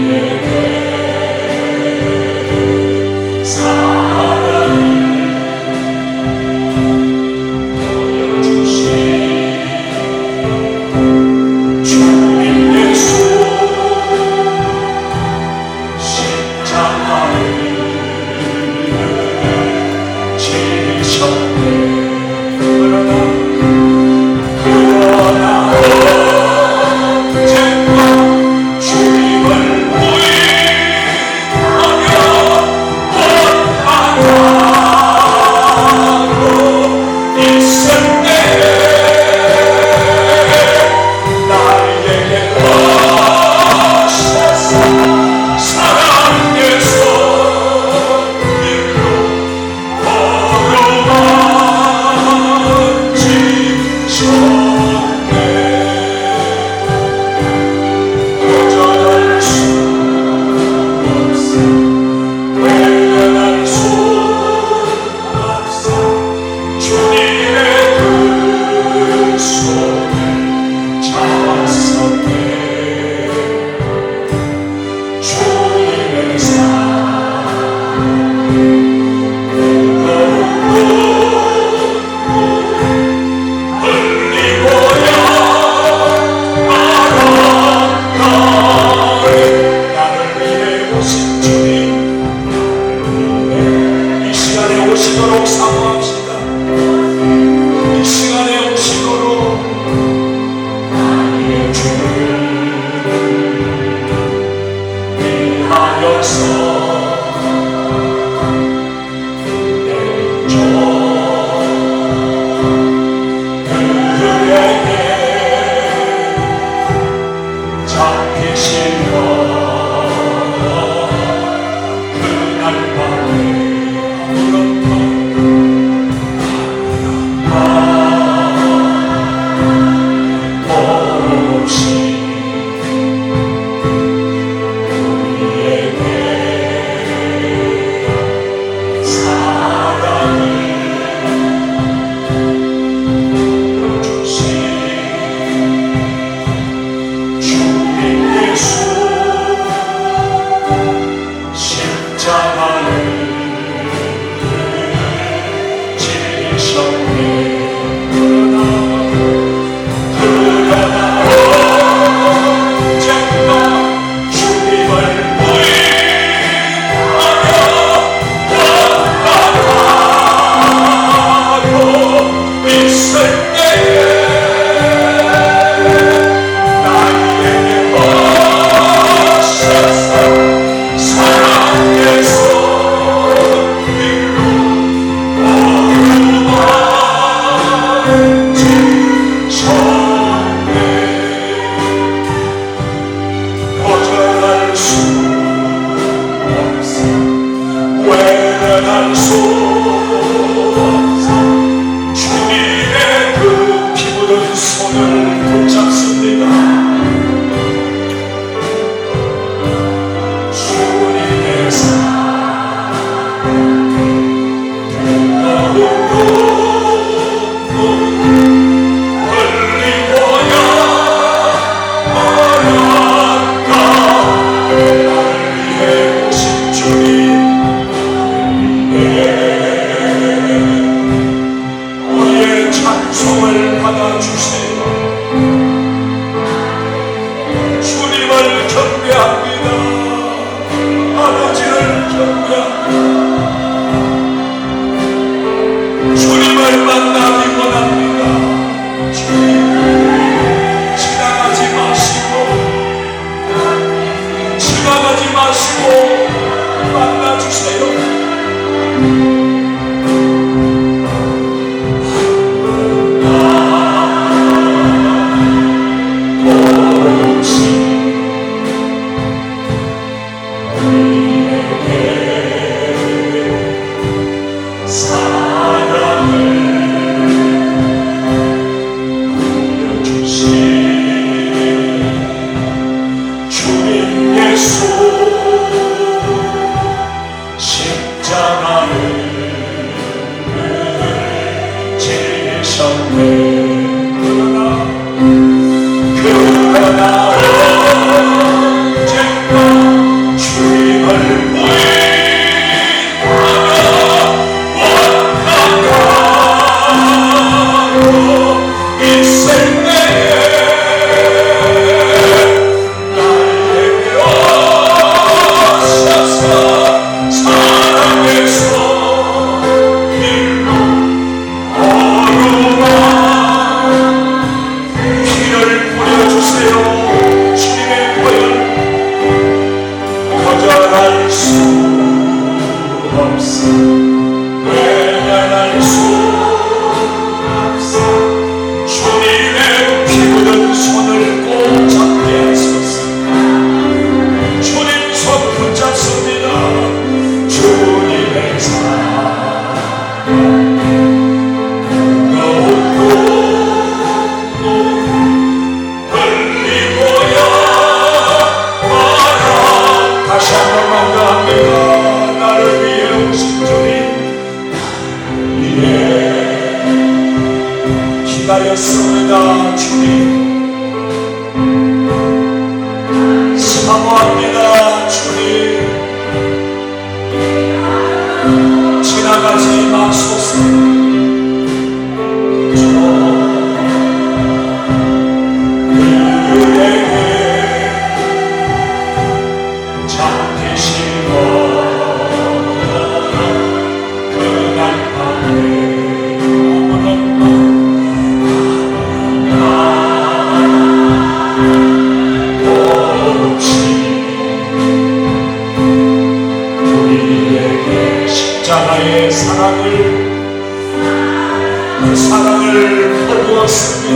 우리에게 기다렸습니다. 주님 사모합니다. 주님 지나가지 마소서. 그 사랑을 거두었습니다.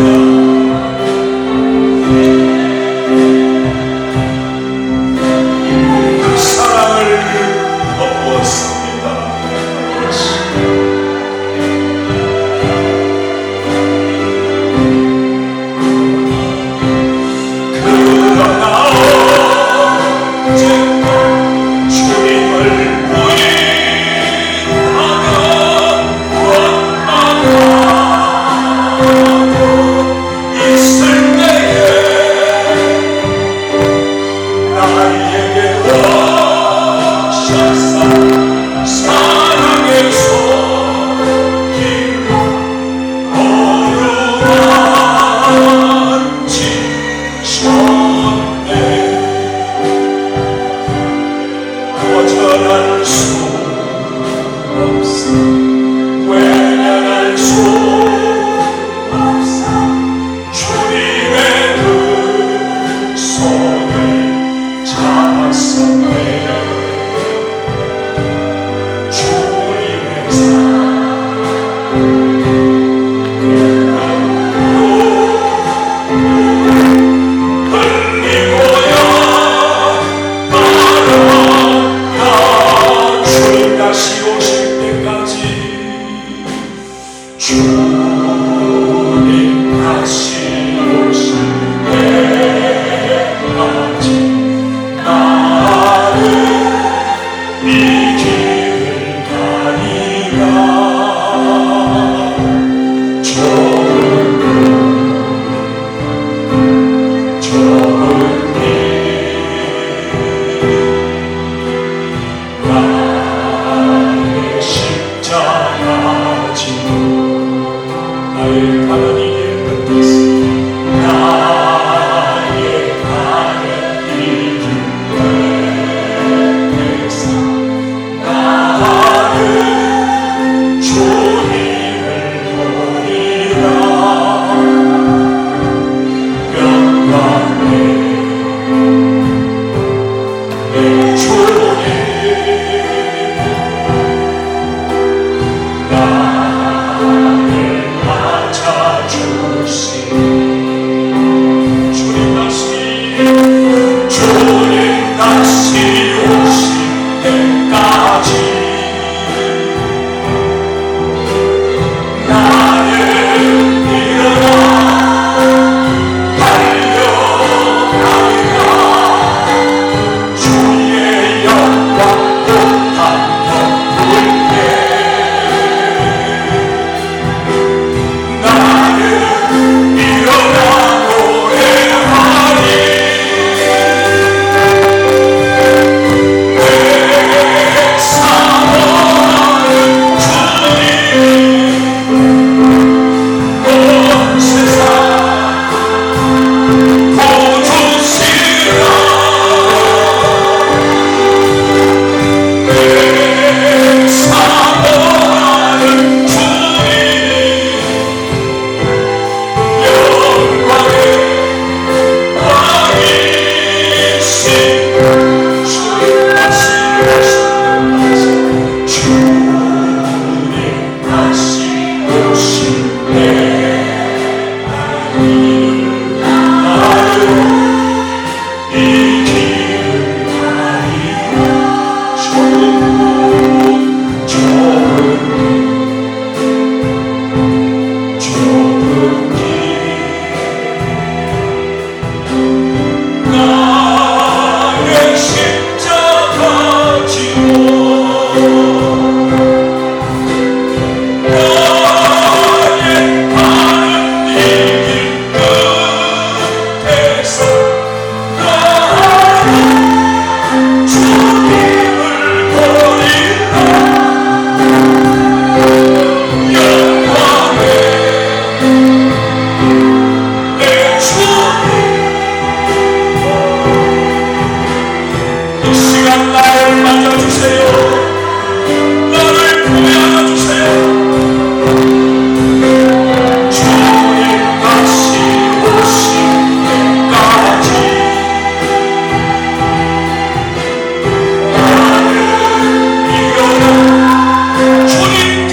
주님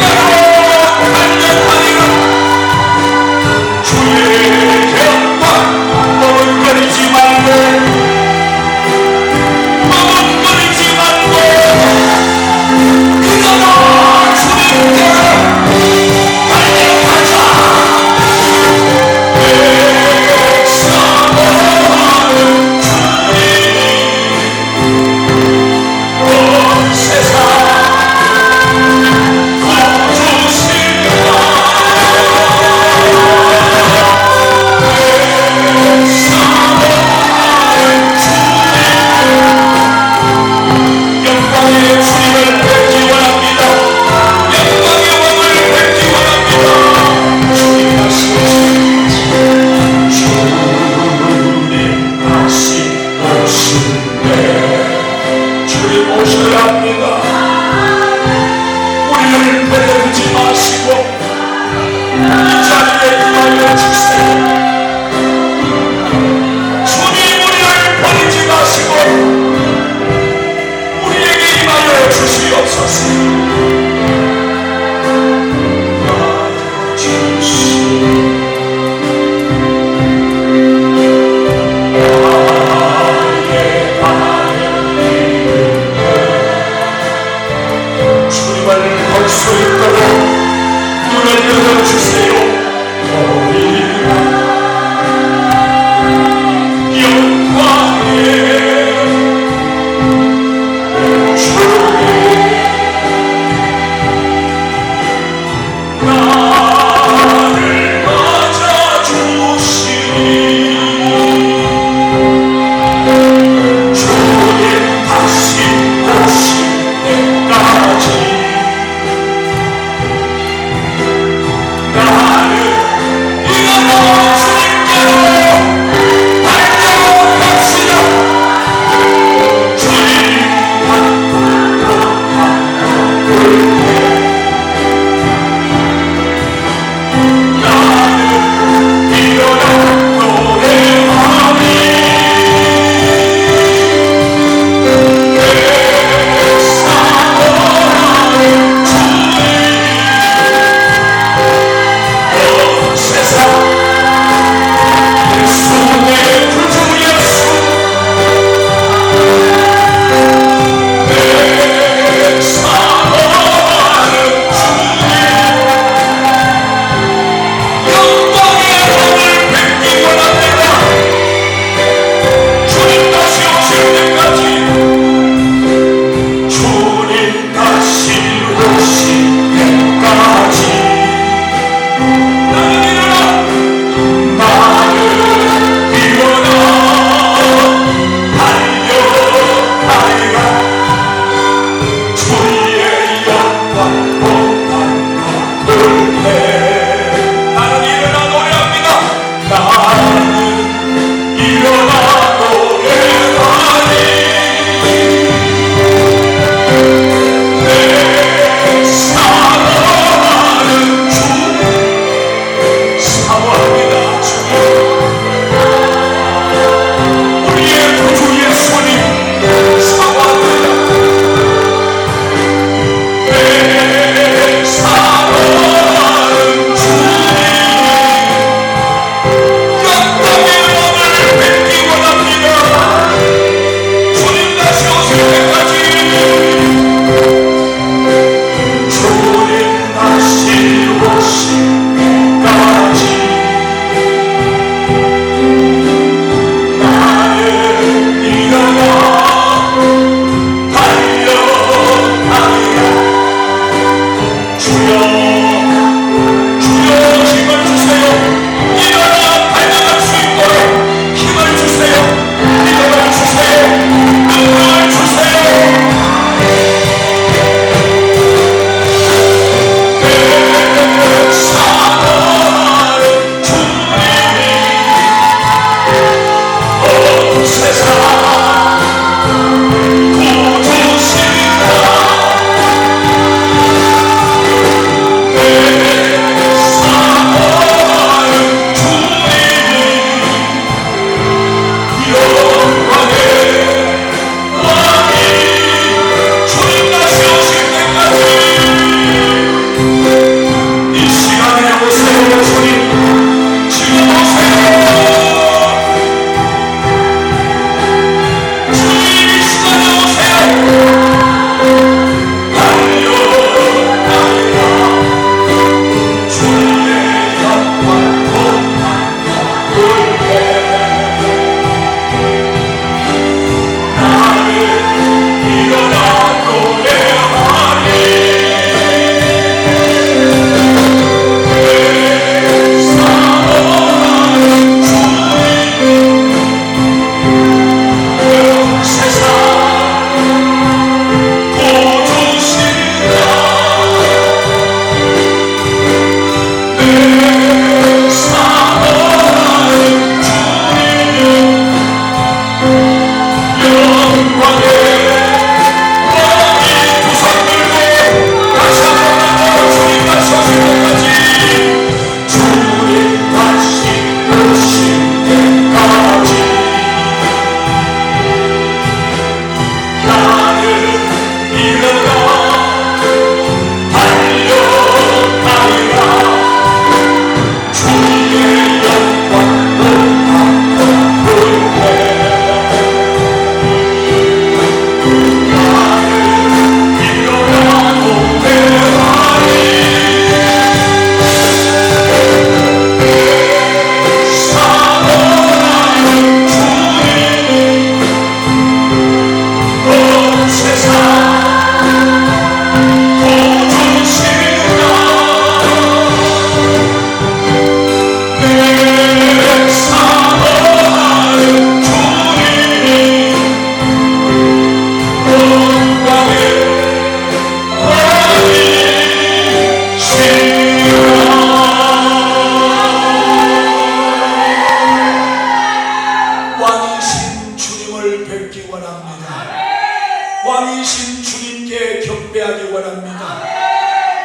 왕이신 주님께 경배하기 원합니다.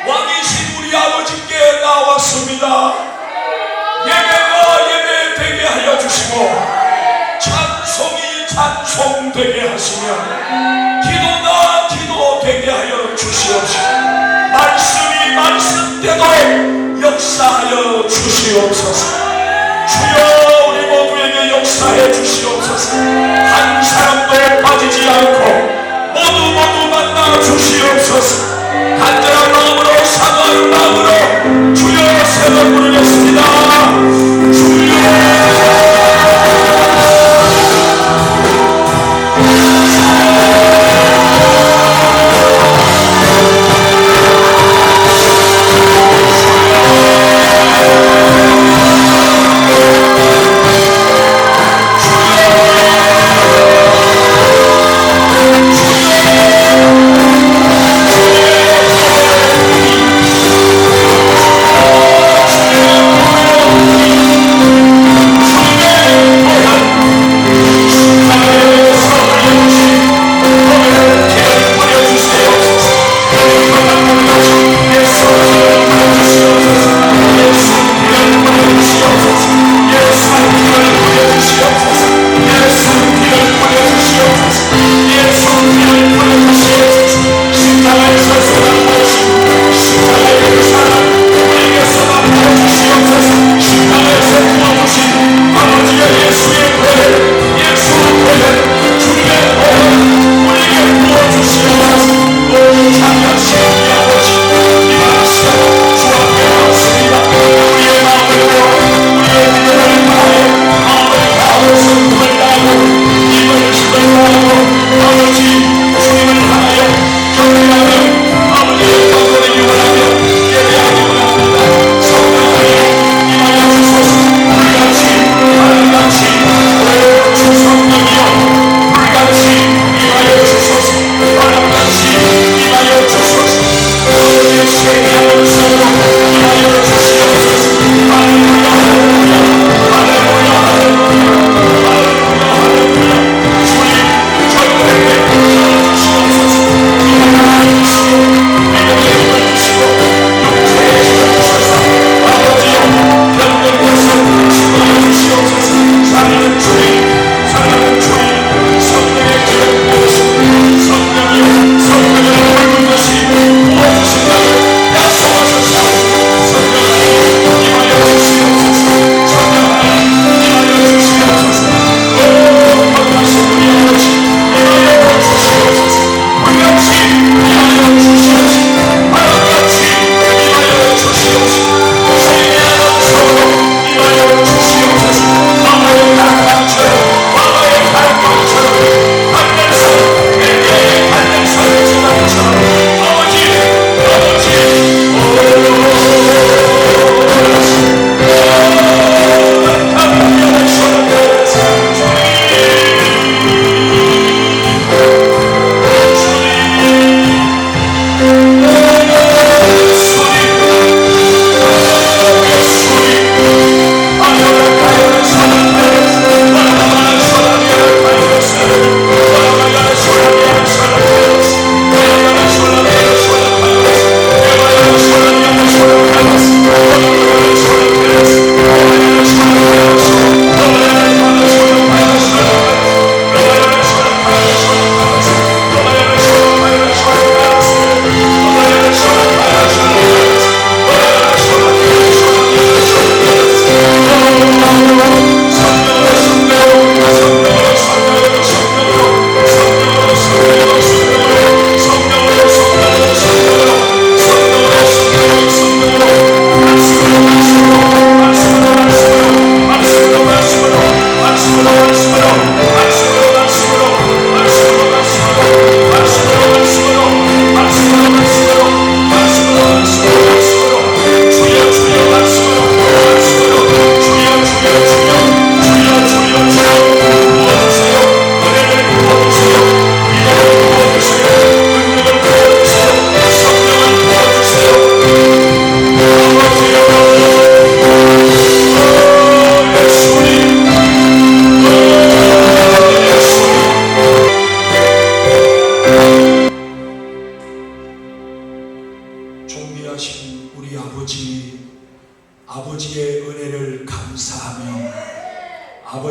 왕이신 우리 아버지께 나왔습니다. 예배가 예배 되게 하여 주시고 찬송이 찬송 되게 하시며 기도가 기도 되게 하여 주시옵시고 말씀이 말씀대로 역사하여 주시옵소서. 주여 우리 모두에게 역사해 주시옵소서. 한 사람도 빠지지 않고 모두 만나 주시옵소서. 간절한 마음으로 사모하는 마음으로 주여 세번 부르겠습니다. 주여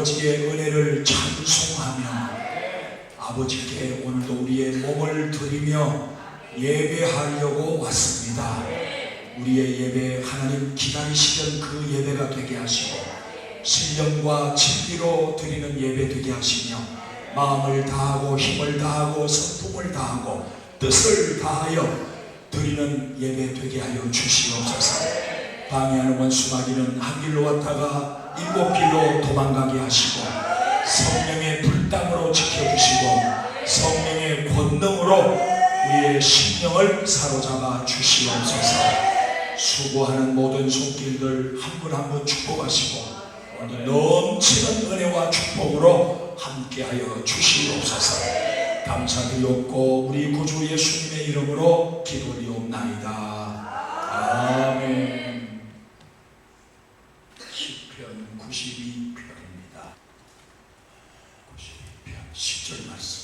아버지의 은혜를 찬송하며 아버지께 오늘도 우리의 몸을 드리며 예배하려고 왔습니다. 우리의 예배 하나님 기다리시던 그 예배가 되게 하시고 신령과 진리로 드리는 예배 되게 하시며 마음을 다하고 힘을 다하고 성품을 다하고 뜻을 다하여 드리는 예배 되게 하여 주시옵소서. 방해하는 원수마귀는 한 길로 왔다가 일곱 길로 도망가게 하시고 성령의 불담으로 지켜주시고 성령의 권능으로 우리의 심령을 사로잡아 주시옵소서. 수고하는 모든 손길들 한 분 한 분 축복하시고 오늘 넘치는 은혜와 축복으로 함께하여 주시옵소서. 감사드리옵고 우리 구주 예수님의 이름으로 기도드리옵나이다. 아멘. 시편 92편입니다. 92편 10절 말씀.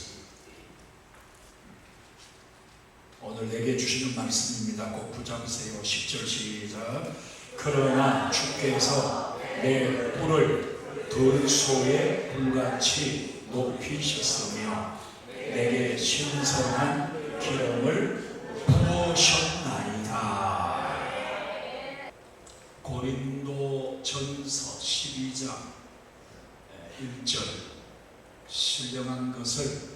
오늘 내게 주시는 말씀입니다. 꼭 붙잡으세요. 10절 시작. 그러나 주께서 내 뿔을 들소의 불같이 높이셨으며 내게 신선한 기름을 부으셨나이다. 고린도전서 12장 1절. 신령한 것을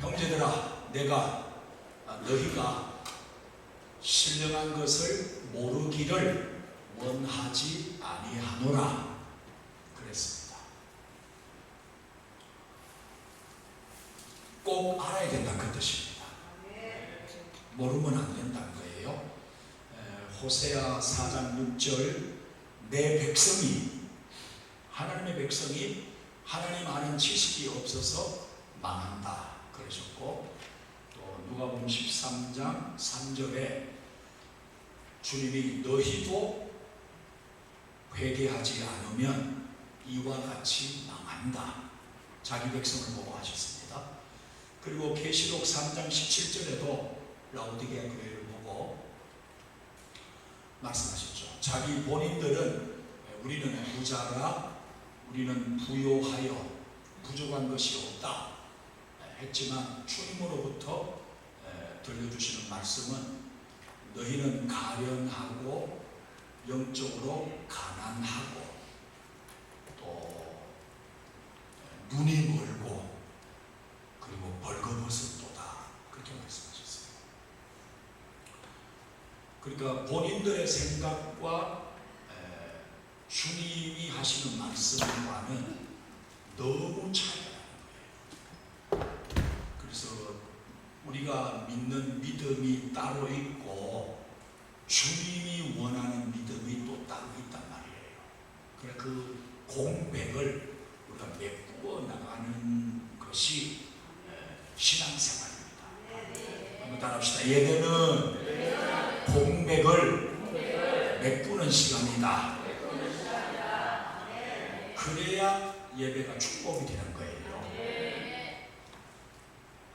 형제들아 너희가 신령한 것을 모르기를 원하지 아니하노라 그랬습니다. 꼭 알아야 된다 그 뜻입니다. 모르면 안 된다는 거예요. 호세아 4장 6절 내 백성이 하나님의 백성이 하나님 아는 지식이 없어서 망한다 그러셨고 또 누가복음 13장 3절에 주님이 너희도 회개하지 않으면 이와 같이 망한다 자기 백성을 보고 하셨습니다. 그리고 계시록 3장 17절에도 라오디게아 교회를 보고 말씀하셨죠. 자기 본인들은 우리는 부자라 우리는 부요하여 부족한 것이 없다 했지만 주님으로부터 들려주시는 말씀은 너희는 가련하고 영적으로 가난하고 또 눈이 멀고 그리고 벌거벗었도다 그렇게 말씀하셨어요. 그러니까 본인들의 생각과 주님이 하시는 말씀과는 너무 차이가 나는 거예요. 그래서 우리가 믿는 믿음이 따로 있고 주님이 원하는 믿음이 또 따로 있단 말이에요. 그래서 그 공백을 우리가 메꾸어 나가는 것이 신앙생활입니다. 한번 따라합시다. 예배는 공백을 메꾸는 시간이다. 그래야 예배가 축복이 되는 거예요.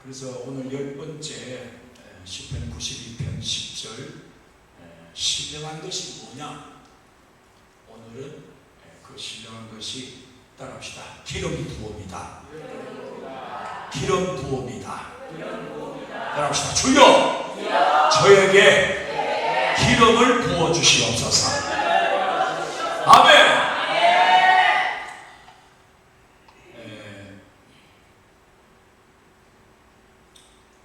그래서 오늘 10번째 시편 92편 10절 신령한 것이 뭐냐? 오늘은 그 신령한 것이 따라합시다. 기름 부음이다. 기름 부음이다. 따라합시다. 주여 저에게 기름을 부어주시옵소서. 아멘.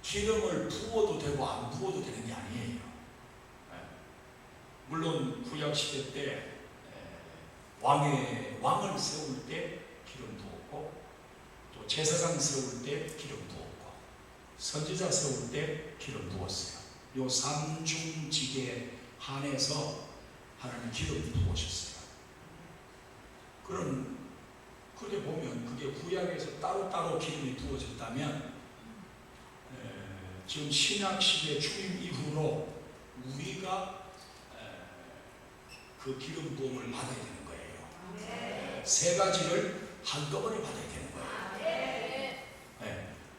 기름을 부어도 되고 안 부어도 되는 게 아니에요. 물론 구약시대 때 왕을 세울 때 기름 부었고 또 제사장 세울 때 기름 부었고 선지자 세울 때 기름 부었어요. 요 삼중직에 한해서 하나님 기름 부으셨어요. 그렇게 보면 그게 구약에서 따로따로 기름이 부어졌다면 지금 신약시대 주임 이후로 우리가 그 기름 부음을 받아야 되는 거예요. 세 가지를 한꺼번에 받아야 되는 거예요.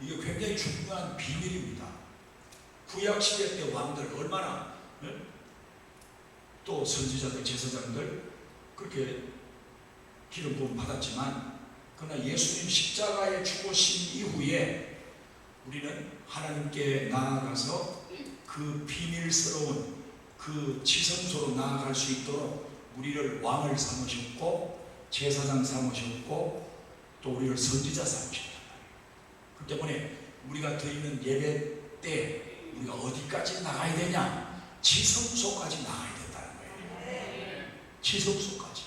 이게 굉장히 중요한 비밀입니다. 구약시대 때 왕들 얼마나 또 선지자들 제사장들 그렇게 기름 부음 받았지만 그러나 예수님 십자가에 죽으신 이후에 우리는 하나님께 나아가서 그 비밀스러운 그 지성소로 나아갈 수 있도록 우리를 왕을 삼으셨고 제사장 삼으셨고 또 우리를 선지자 삼으셨단 말이에요. 그 때문에 우리가 드리는 예배 때 우리가 어디까지 나가야 되냐? 지성소까지 나가야 된다는 거예요. 지성소까지.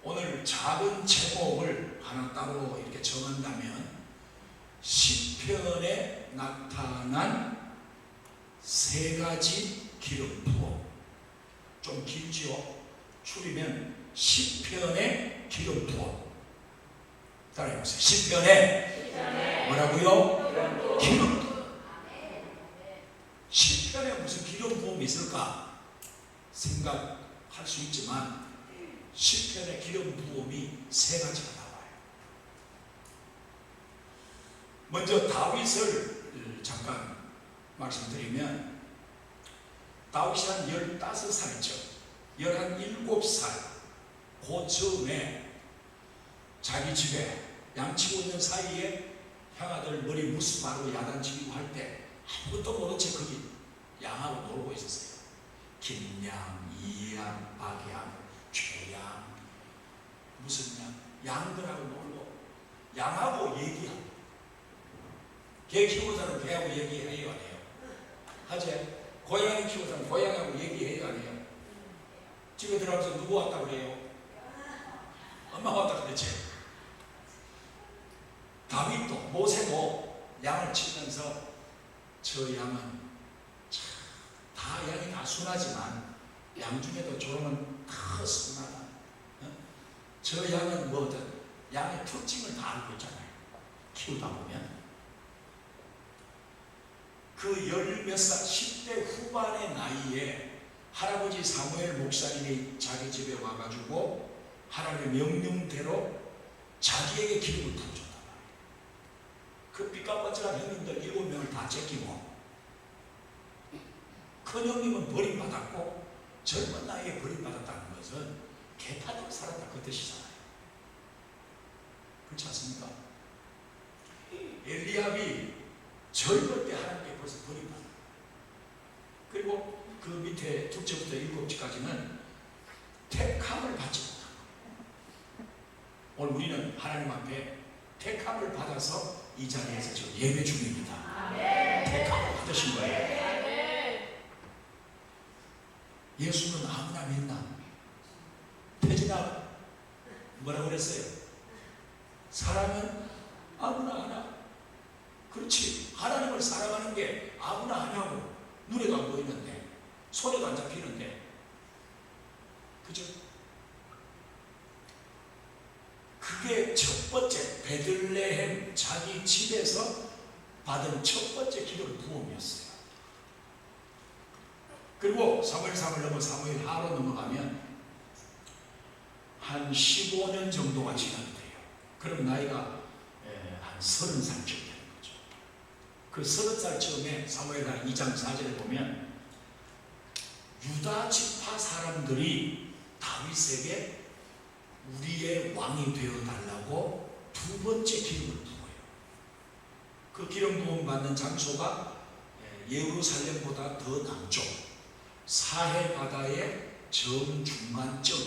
오늘 작은 제목을 하나 따로 이렇게 정한다면 시편에 나타난 세 가지 기름 부어. 좀 길지요? 줄이면 시편의 기름 부어. 따라해보세요. 시편에 뭐라고요? 기름 부어. 시편에 무슨 기름 부음이 있을까 생각할 수 있지만 시편의 기름 부음이 세 가지가 나와요. 먼저 다윗을 잠깐 말씀드리면 다윗이 한 15살쯤 17살 그 즈음에 자기 집에 양치고 있는 사이에 형아들 머리 무스마로 야단치고 할 때 아무것도 모른 채 거기 양하고 놀고 있었어요. 김양, 이양, 박양, 최양 무슨 양들하고 놀고 양하고 얘기하고 개 키우는 사람 개하고 얘기해요 안 해요? 하지? 고양이 키우는 사람 고양이하고 얘기해요 안 해요? 집에 들어가서 누구 왔다 그래요? 엄마 왔다 그랬지? 다윗도 모세도 양을 치면서 저 양은 다 양이 다 순하지만 양 중에도 저놈은 더 순하다. 저 양은 뭐든 양의 특징을 다 알고 있잖아요. 키우다 보면 그 열 몇 살 10대 후반의 나이에 할아버지 사무엘 목사님이 자기 집에 와가지고 하나님의 명령대로 자기에게 기름을 부어줬단 말이에요. 그 삐까뻔쩍한 형님들 7명을 다 제끼고 큰 형님은 버림받았고 젊은 나이에 버림받았다는 것은 개판으로 살았다 그 뜻이잖아요. 그렇지 않습니까? 엘리압이 젊을 때 하나님께 벌써 버림받았다. 그리고 그 밑에 둘째부터 7째까지는 택함을 받지 못한 거예요. 오늘 우리는 하나님 앞에 택함을 받아서 이 자리에서 지금 예배 중입니다. 택함을 받으신 거예요. 예수는 아무나 믿나? 태진아 뭐라고 그랬어요? 사랑은 아무나 하나? 그렇지. 하나님을 사랑하는 게 아무나 하냐고. 눈에도 안 보이는데 손에도 안 잡히는데 그죠? 그게 첫 번째 베들레헴 자기 집에서 받은 첫 번째 기름 부음이었어요. 그리고 사무엘상을 넘어 사무엘 하로 넘어가면 한 15년 정도가 지나게 돼요. 그럼 나이가 한 30살쯤 되는 거죠. 그 30살쯤에 사무엘하 2장 4절에 보면 유다 지파 사람들이 다윗에게 우리의 왕이 되어달라고 두 번째 기름을 부어요. 그 기름 부음 받는 장소가 예루살렘보다 더 남쪽 사해 바다의 정중간쯤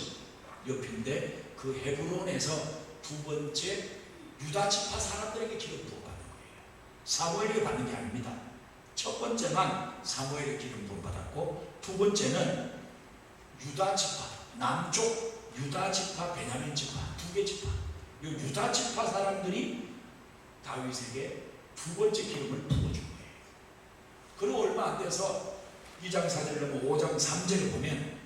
옆인데 그 헤브론에서 두 번째 유다 지파 사람들에게 기름 부어 받는 거예요. 사무엘에게 받는 게 아닙니다. 첫 번째만 사무엘의 기름 부어 받았고 두 번째는 유다 지파 남쪽 유다 지파 베냐민 지파 두 개 지파 이 유다 지파 사람들이 다윗에게 두 번째 기름을 부어준 거예요. 그리고 얼마 안 돼서 2장 4절 넘어 5장 3절에 보면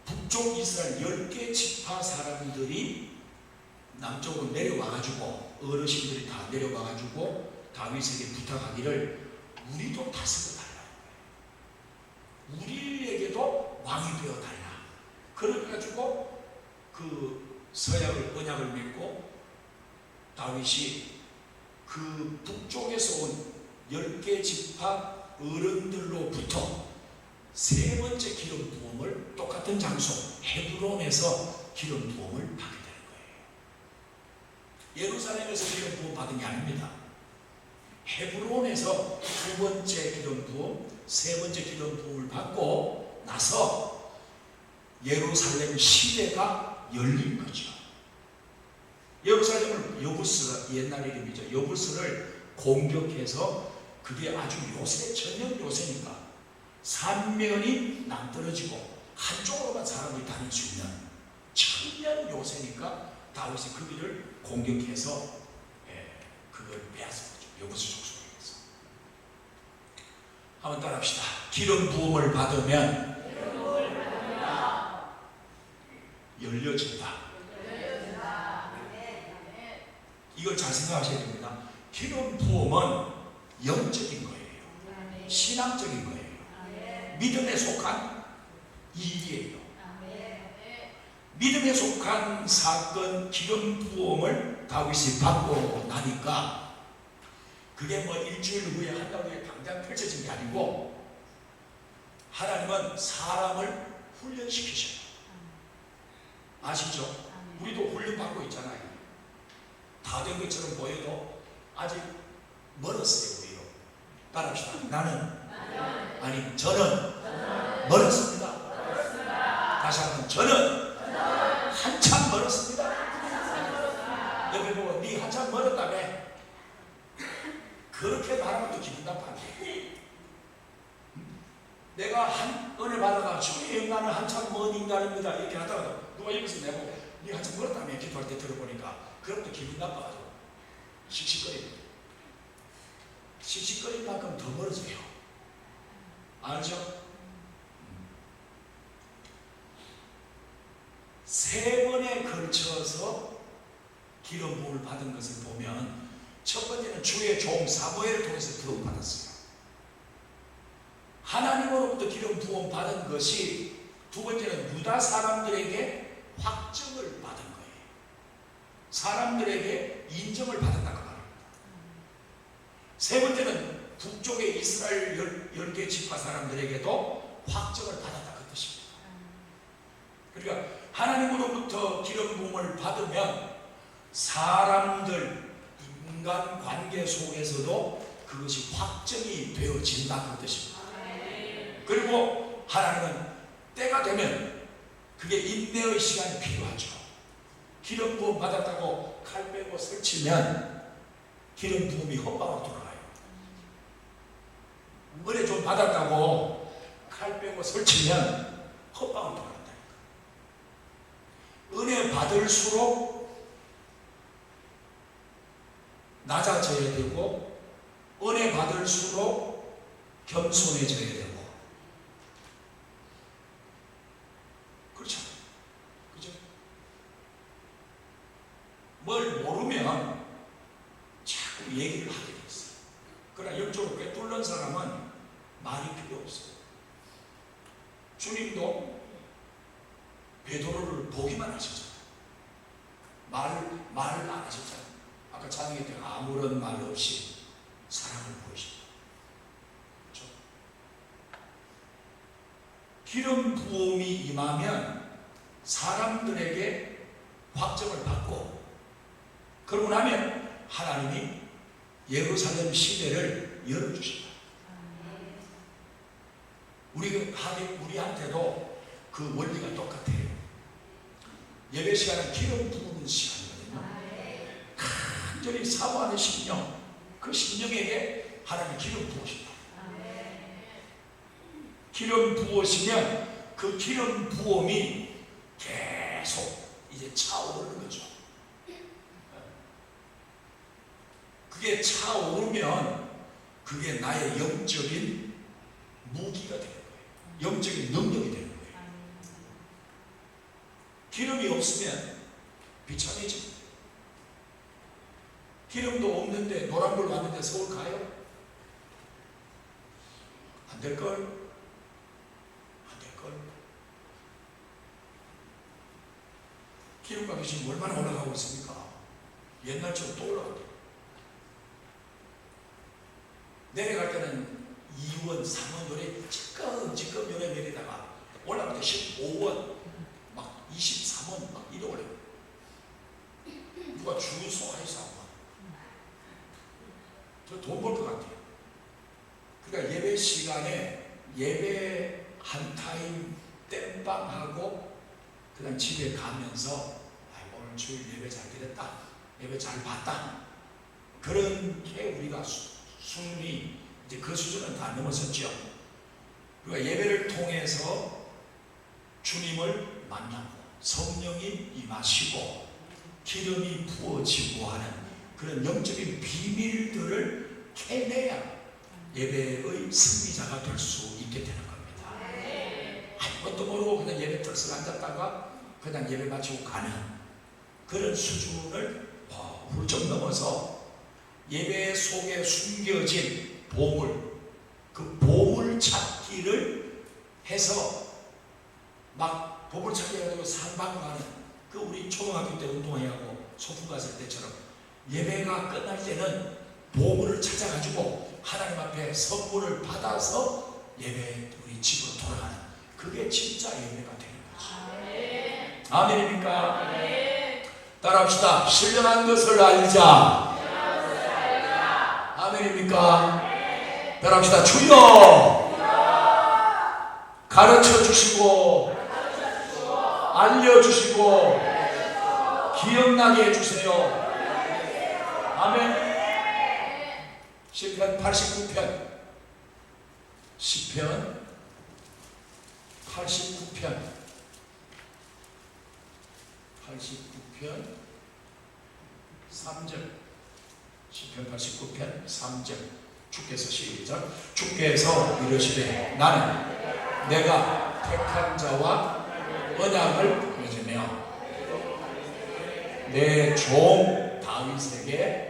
북쪽 이스라엘 10개 지파 사람들이 남쪽으로 내려와가지고 어르신들이 다 내려와가지고 다윗에게 부탁하기를 우리도 다스려달라는 거예요. 우리에게도 왕이 되어달라. 그래가지고 그 서약을 언약을 맺고 다윗이 그 북쪽에서 온 10개 지파 어른들로부터 세 번째 기름 부음을 똑같은 장소 헤브론에서 기름 부음을 받게 되는 거예요. 예루살렘에서 기름 부음 받은 게 아닙니다. 헤브론에서 두 번째 기름 부음, 세 번째 기름 부음을 받고 나서 예루살렘 시대가 열린 거죠. 예루살렘을 여부스가 옛날 이름이죠. 여부스를 공격해서 그게 아주 요새 전형 요새니까 삼면이 낭떠러지고 한쪽으로만 사람들이 다닐 수 있는 천년 요새니까 다윗이 그 길을 공격해서 그걸 빼앗은 거죠. 여부스 족속에서. 한번 따라합시다. 기름 부음을 받으면 열려진다. 이걸 잘 생각하셔야 됩니다. 기름 부음은 영적인 거예요. 신앙적인 거예요. 믿음에 속한 일이에요. 믿음에 속한 사건 기름 부음을 다윗이 받고 나니까 그게 뭐 일주일 후에 한 달 후에 당장 펼쳐진 게 아니고 하나님은 사람을 훈련시키셔요. 아시죠? 우리도 훈련받고 있잖아요. 다 된 것처럼 보여도 아직 멀었어요. 우리요. 따라합시다. 아니 저는 멀었습니다. 다시 한번 저는 한참 멀었습니다. 옆에 보고 네 한참 멀었다며. 그렇게 말하면 또 기분 나빠한데. 내가 한 은혜 받아가 주님 나는 한참 먼 인간입니다 이렇게 하다가도 누가 여기서 내보고 네 한참 멀었다며 기도할 때 들어보니까 그럼 또 기분 나빠가지고 씩씩거릴 만큼 더 멀어져요. 알죠? 세 번에 걸쳐서 기름 부음을 받은 것을 보면 첫 번째는 주의 종 사무엘을 통해서 부음 받았어요. 하나님으로부터 기름 부음 받은 것이 두 번째는 유다 사람들에게 확증을 받은 거예요. 사람들에게 인정을 받았다고 말합니다. 세 번째는 북쪽의 이스라엘 10개 지파 사람들에게도 확증을 받았다 그 뜻입니다. 그러니까 하나님으로부터 기름 부음을 받으면 사람들 인간관계 속에서도 그것이 확정이 되어진다 그 뜻입니다. 그리고 하나님은 때가 되면 그게 인내의 시간이 필요하죠. 기름 부음 받았다고 칼 빼고 설치면 기름 부음이 헛방으로 돌아가요. 은혜 좀 받았다고 칼 빼고 설치면 헛방으로 돌아간다니까. 은혜 받을수록 낮아져야 되고 은혜 받을수록 겸손해져야 되고 그렇잖아요. 그죠? 뭘 모르면 자꾸 얘기를 하게 돼 있어요. 그러나 영적으로 꿰뚫는 사람은 말이 필요 없어요. 주님도 베드로를 보기만 하셨잖아요. 말을 안 하셨잖아요. 아까 찬양할 때 아무런 말 없이 사랑을 보이십니다. 그렇죠? 기름 부음이 임하면 사람들에게 확정을 받고 그러고 나면 하나님이 예루살렘 시대를 열어주신다. 우리한테도 그 원리가 똑같아요. 예배 시간은 기름 부은 시간이거든요. 간절히 사모하는 심령, 그 심령에게 하나님이 기름 부으신다. 기름 부으시면 그 기름 부음이 계속 이제 차오르는 거죠. 그게 차오르면 그게 나의 영적인 무기가 되는 거예요. 영적인 능력이 되는 거예요. 기름이 없으면 비참해집니다. 기름도 없는데 노란불 왔는데 서울 가요? 안 될걸? 안 될걸? 기름값이 지금 얼마나 올라가고 있습니까? 옛날처럼 또 올라가요. 내려갈 때는 2원, 3원 요래 찌끔찌끔 요래 내리다가 올라갈 때 15원 막 23원 막 이래 올려. 누가 주유소 하이사 막. 저 돈 벌 것 같아요. 그러니까 예배 시간에 예배 한 타임 땜빵하고 그다음 집에 가면서 오늘 주일 예배 잘 드렸다, 예배 잘 봤다, 그런 게 우리가 수준이 이제 그 수준은 다 넘어섰죠. 그러니까 예배를 통해서 주님을 만나고 성령이 임하시고 기름이 부어지고 하는 그런 영적인 비밀들을 캐내야 예배의 승리자가 될 수 있게 되는 겁니다. 아무것도 모르고 그냥 예배 뜰썩 앉았다가 그냥 예배 마치고 가는 그런 수준을 훌쩍 넘어서 예배 속에 숨겨진 보물, 그 보물 찾기를 해서 막 보물 찾기 해가지고 산방가는 그 우리 초등학교 때 운동회하고 소풍 갔을 때처럼 예배가 끝날 때는 보물을 찾아가지고 하나님 앞에 선물을 받아서 예배 우리 집으로 돌아가는 그게 진짜 예배가 되는 거죠. 아멘입니까? 따라합시다. 신령한 것을 알자. 아멘입니까? 따라합시다. 주여 가르쳐 주시고 알려주시고 기억나게 해주세요. 아멘. 시편 89편 10편 89편 3절 시편 89편 3절 주께서 시작. 주께서 이르시되 나는 내가 택한 자와 언약을 맺으며 내 종 다윗에게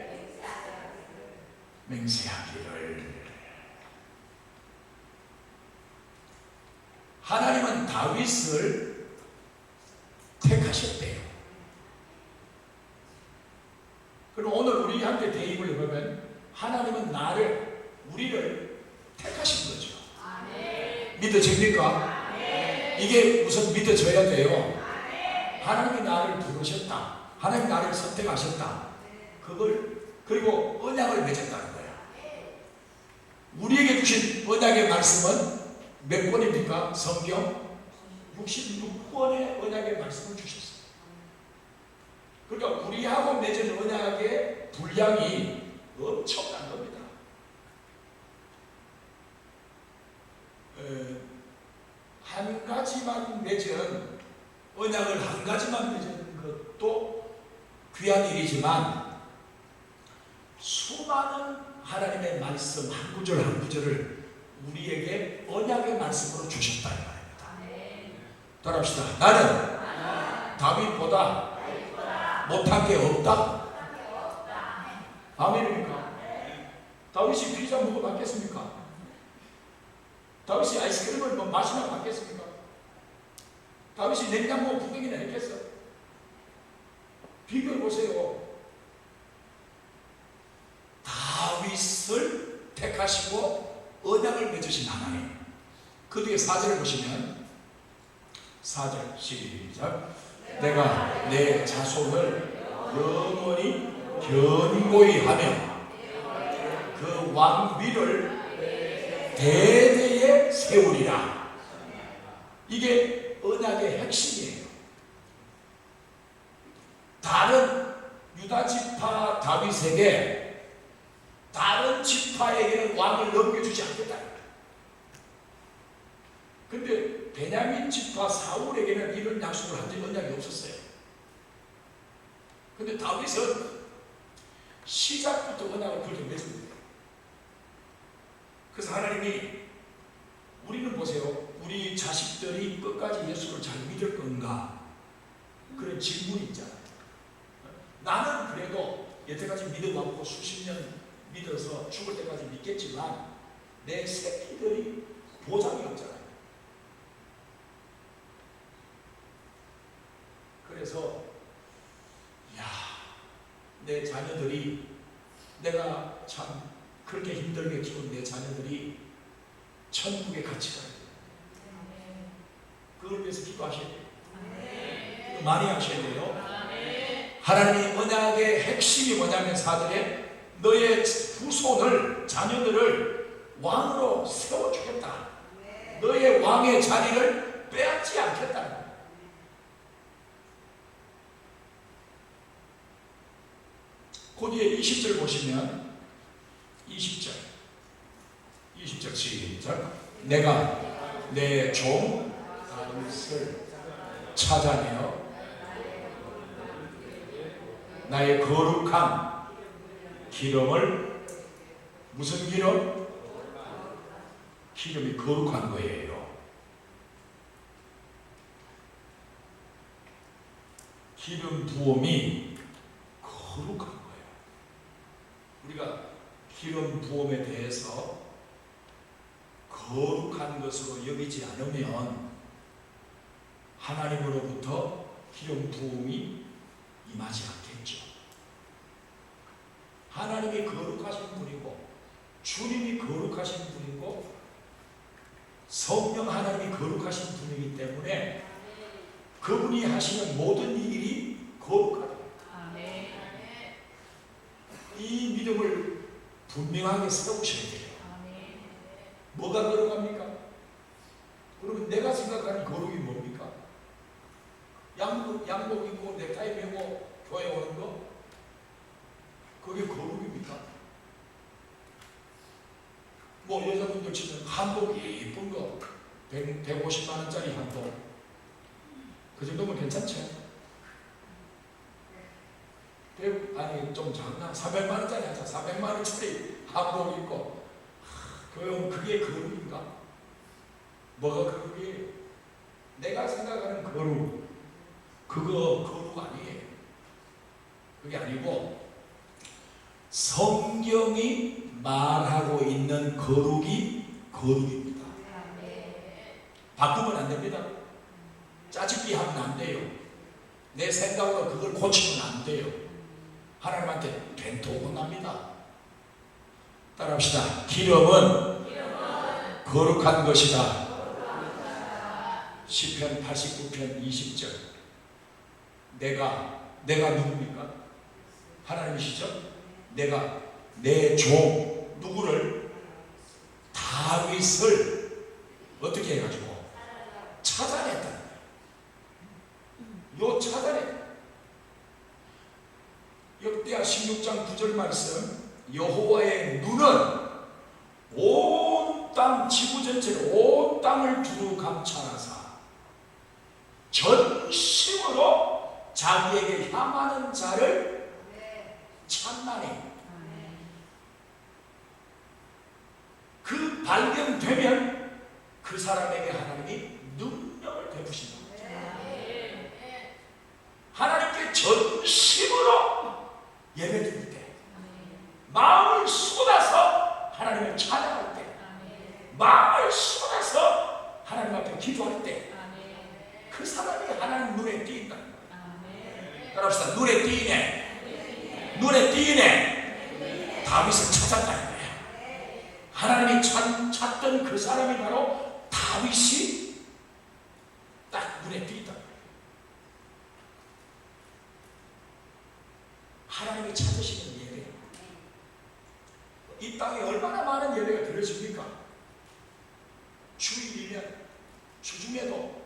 맹세하기를. 하나님은 다윗을 택하셨대요. 그럼 오늘 우리한테 대입을 해보면 하나님은 우리를 택하신 거죠. 믿어집니까? 이게 우선 믿어져야 돼요. 하나님이 나를 부르셨다, 하나님이 나를 선택하셨다, 그리고 언약을 맺었다는 거예요. 우리에게 주신 언약의 말씀은 몇 권입니까? 성경 66권의 언약의 말씀을 주셨어요. 그러니까 우리하고 맺은 언약의 분량이 엄청난 겁니다. 한 가지만 맺은 언약을 한 가지만 맺은 것도 귀한 일이지만 수많은 하나님의 말씀 한 구절 한 구절을 우리에게 언약의 말씀으로 주셨다 이 말입니다. 따라합시다. 나는 다윗보다 못한 게 없다. 아멘입니까? 다윗이 피자 먹어 받겠습니까? 다윗이 아이스크림을 마시면 받겠습니까? 다윗이 냉장고 구경이나 했겠어? 비교해 보세요. 다윗을 택하시고 언약을 맺으신 하나님. 그 뒤에 4절을 보시면 4절 시작. 내가 내 자손을 영원히 견고히 하며 그 왕위를 대대에 세우리라. 이게 언약의 핵심이에요. 다른 유다 지파 다윗에게 다른 지파에게는 왕을 넘겨주지 않겠다. 근데 베냐민 지파 사울에게는 이런 약속을 한 적이 언약이 없었어요. 근데 다윗은 시작부터 언약을 그렇게 맺은 거예요. 그래서 하나님이, 우리는 보세요. 우리 자식들이 끝까지 예수를 잘 믿을 건가? 그런 질문이 있잖아요. 나는 그래도 여태까지 믿어왔고 수십 년 믿어서 죽을 때까지 믿겠지만 내 새끼들이 보장이 없잖아요. 그래서 내 자녀들이, 내가 참 그렇게 힘들게 키운 내 자녀들이 천국에 같이 가야 돼요. 그걸 위해서 기도하셔야 돼요. 많이 하셔야 돼요. 하나님의 언약의 핵심이 뭐냐면 사들에 너의 후손을 자녀들을 왕으로 세워주겠다. 너의 왕의 자리를 빼앗지 않겠다는 거예요. 그 뒤에 20절 보시면 20절 시작. 내가 내 종 다윗을 찾아내어 나의 거룩한 기름을, 무슨 기름? 기름이 거룩한 거예요. 기름 부음이 거룩한 거예요. 우리가 기름 부음에 대해서 거룩한 것으로 여기지 않으면 하나님으로부터 기름 부음이 임하지 않겠죠. 하나님이 거룩하신 분이고 주님이 거룩하신 분이고 성령 하나님이 거룩하신 분이기 때문에 그분이 하시는 모든 일이 거룩하다. 이 믿음을 분명하게 세우셔야 돼요. 뭐가 거룩합니까? 그러면 내가 생각하는 거룩이 뭡니까? 양복 입고 넥타이 메고 교회 오는 거? 그게 거룩입니까? 뭐 여자분들 치면 한복 예쁜 거 150만 원짜리 한복 그 정도면 괜찮죠? 아니 좀 작나? 400만 원짜리 하자. 400만 원짜리 한복 입고 그럼 그게 거룩인가? 뭐가 거룩이에요? 내가 생각하는 거룩 그거 거룩 아니에요. 그게 아니고 성경이 말하고 있는 거룩이 거룩입니다. 바꾸면 안 됩니다. 짜집기 하면 안 돼요. 내 생각으로 그걸 고치면 안 돼요. 하나님한테 된통은 납니다. 따라합시다. 기름은 거룩한 것이다. 시편 89편 20절. 내가 누굽니까? 하나님이시죠? 내가 내 종 누구를? 다윗을 어떻게 해가지고 찾아냈다. 요 찾아냈다. 역대하 16장 9절 말씀. 여호와의 눈은 온 땅 지구 전체를 온 땅을 두루 감찰하사 전심으로 자기에게 향하는 자를 찾나니 그 발견되면 그 사람에게 하나님이 능력을 베푸신다. 하나님께 전심으로 예배드릴 때 마음을 쏟아서 하나님을 찬양할 때 마음을 쏟아서 하나님 앞에 기도할 때 그 사람이 하나님 눈에 띄인다. 따라합시다. 눈에 띄네. 눈에 띄네. 다윗을 찾았다는 거예요. 하나님이 찾던 그 사람이 바로 다윗이 딱 눈에 띄있다. 하나님이 찾으시는 예배. 이 땅에 얼마나 많은 예배가 드려집니까? 주일이면 주중에도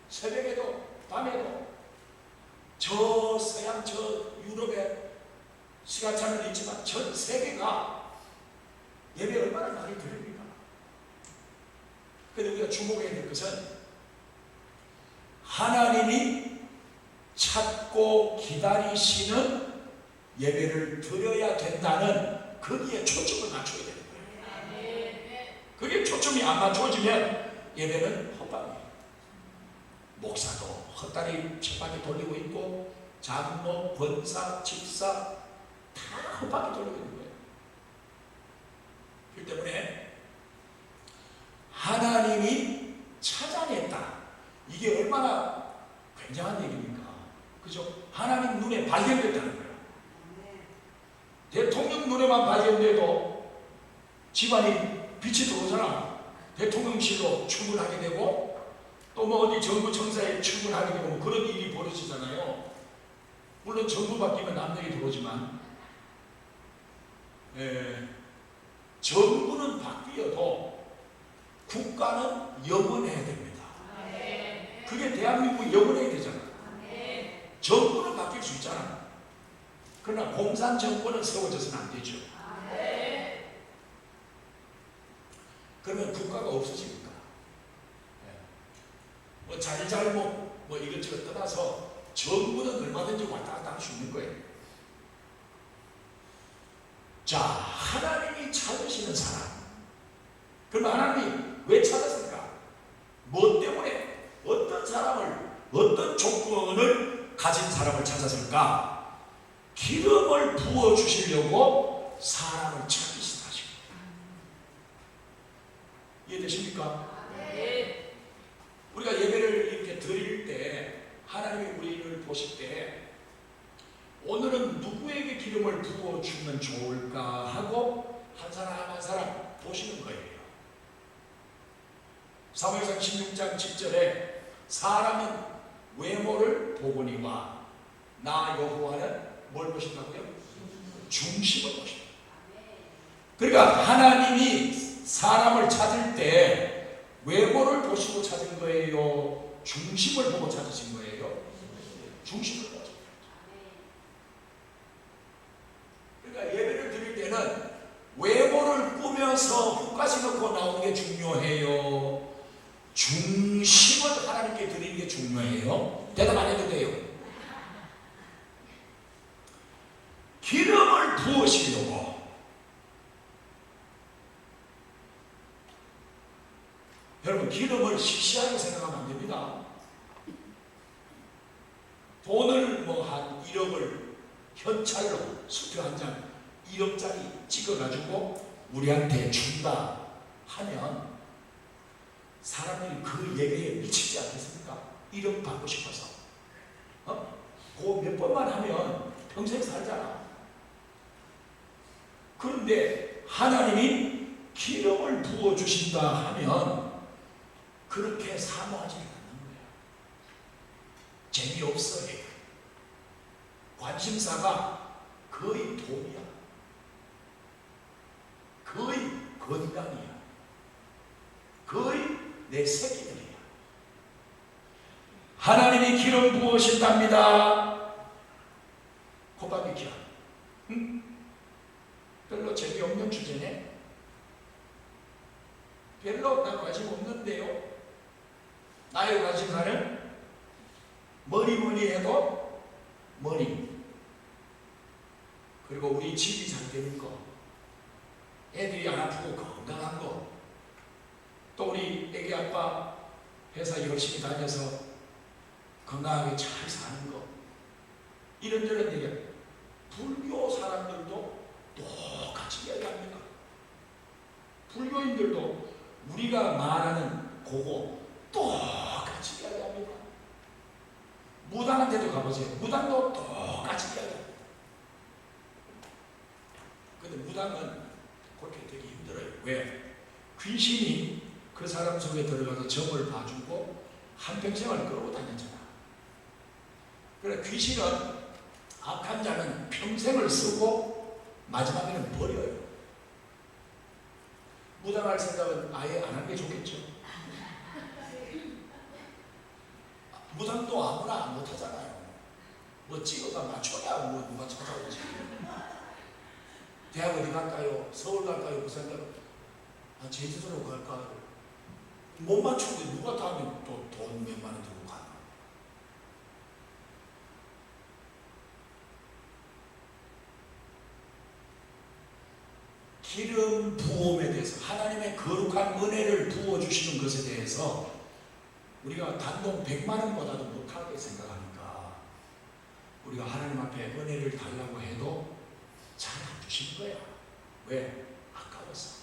새벽에도 밤에도 저 서양 저 유럽에 시간차는 있지만 전 세계가 예배 얼마나 많이 드립니까? 그런데 우리가 주목해야 될 것은 하나님이 찾고 기다리시는 예배를 드려야 된다는 거기에 초점을 맞춰야 되는 거예요. 그게 초점이 안 맞춰지면 예배는 헛방이에요. 목사도 헛다리 쳇바퀴 돌리고 있고 장로, 권사, 집사 다 헛바퀴 돌리고 있는 거예요. 그렇기 때문에 하나님이 찾아냈다. 이게 얼마나 굉장한 얘기입니까? 그죠? 하나님 눈에 발견됐다는 거예요. 대통령 눈에만 발견돼도 집안이 빛이 들어오잖아. 대통령실로 출근하게 되고 또 뭐 어디 정부 청사에 출근하게 되면 그런 일이 벌어지잖아요. 물론 정부 바뀌면 남들이 들어오지만 정부는 바뀌어도 국가는 영원해야 됩니다. 그게 대한민국이 영원해야 되잖아. 정부는 바뀔 수 있잖아. 그러나 공산 정권은 세워져서는 안 되죠. 그러면 국가가 없어집니까? 뭐 잘잘못 뭐 이것저것 떠나서 정부는 얼마든지 왔다 갔다 할 수 있는 거예요. 자, 하나님이 찾으시는 사람. 그럼 하나님이 왜 찾았을까? 뭐 때문에? 어떤 사람을, 어떤 조건을 가진 사람을 찾았을까? 기름을 부어주시려고 사람을 찾으신 것입니다. 이해되십니까? 네. 우리가 예배를 이렇게 드릴 때 하나님이 우리를 보실 때 오늘은 누구에게 기름을 부어주면 좋을까 하고 한 사람 한 사람 보시는 거예요. 사무엘상 16장 10절에 사람은 외모를 보거니와 나 여호와는 뭘 보신다고요? 중심을 보신다. 그러니까 하나님이 사람을 찾을 때 외모를 보시고 찾은 거예요? 중심을 보고 찾으신 거예요? 중심을 보고. 그러니까 예배를 드릴 때는 외모를 꾸며서 훅까지 넣고 나오는 게 중요해요? 중심을 하나님께 드리는 게 중요해요? 대답 안 해도 돼요. 기름을 부으시려고. 여러분, 기름을 시시하게 생각하면 안 됩니다. 돈을 뭐 한 1억을 현찰로 수표 한 장 1억짜리 찍어가지고 우리한테 준다 하면 사람들이 그 예배에 미치지 않겠습니까? 1억 받고 싶어서. 그거 몇 번만 하면 평생 살잖아. 그런데 하나님이 기름을 부어주신다 하면 그렇게 사모하지 않는 거야. 재미없어 해. 관심사가 거의 돈이야. 거의 건강이야. 거의 내 새끼들이야. 하나님이 기름 부으신답니다. 코바비키야. 응? 별로 재미없는 주제네. 별로 나 관심 없는데요. 나의 관심사는 뭐니 해도 머니. 그리고 우리 집이 잘 되는 거. 애들이 안 아프고 건강한 거. 또 우리 애기 아빠 회사 열심히 다녀서 건강하게 잘 사는 거. 이런저런 얘기야. 불교 사람들도 똑같이 이야기합니다. 불교인들도 우리가 말하는 그거 똑같이 이야기합니다. 무당한테도 가보세요. 무당도 똑같이 이야기합니다. 근데 무당은 그렇게 되기 힘들어요. 왜? 귀신이 그 사람 속에 들어가서 점을 봐주고 한평생을 끌고 다녔잖아. 그래, 귀신은 악한 자는 평생을 쓰고 마지막에는 버려요. 무당할 생각은 아예 안 하는 게 좋겠죠. 무당도 아무나 못하잖아요. 뭐 찍어가 맞춰야 뭐 누가 찾아오지. 대학 어디 갈까요? 서울 갈까요? 부산 갈까요? 제주도로 갈까요? 못 맞추는데 누가 다음에 또 돈 몇만 원 들고 가나? 기름 부음에 대해서 하나님의 거룩한 은혜를 부어주시는 것에 대해서 우리가 단돈 100만 원보다도 못하게 생각하니까 우리가 하나님 앞에 은혜를 달라고 해도 잘 안 주시는 거야. 왜? 아까워서.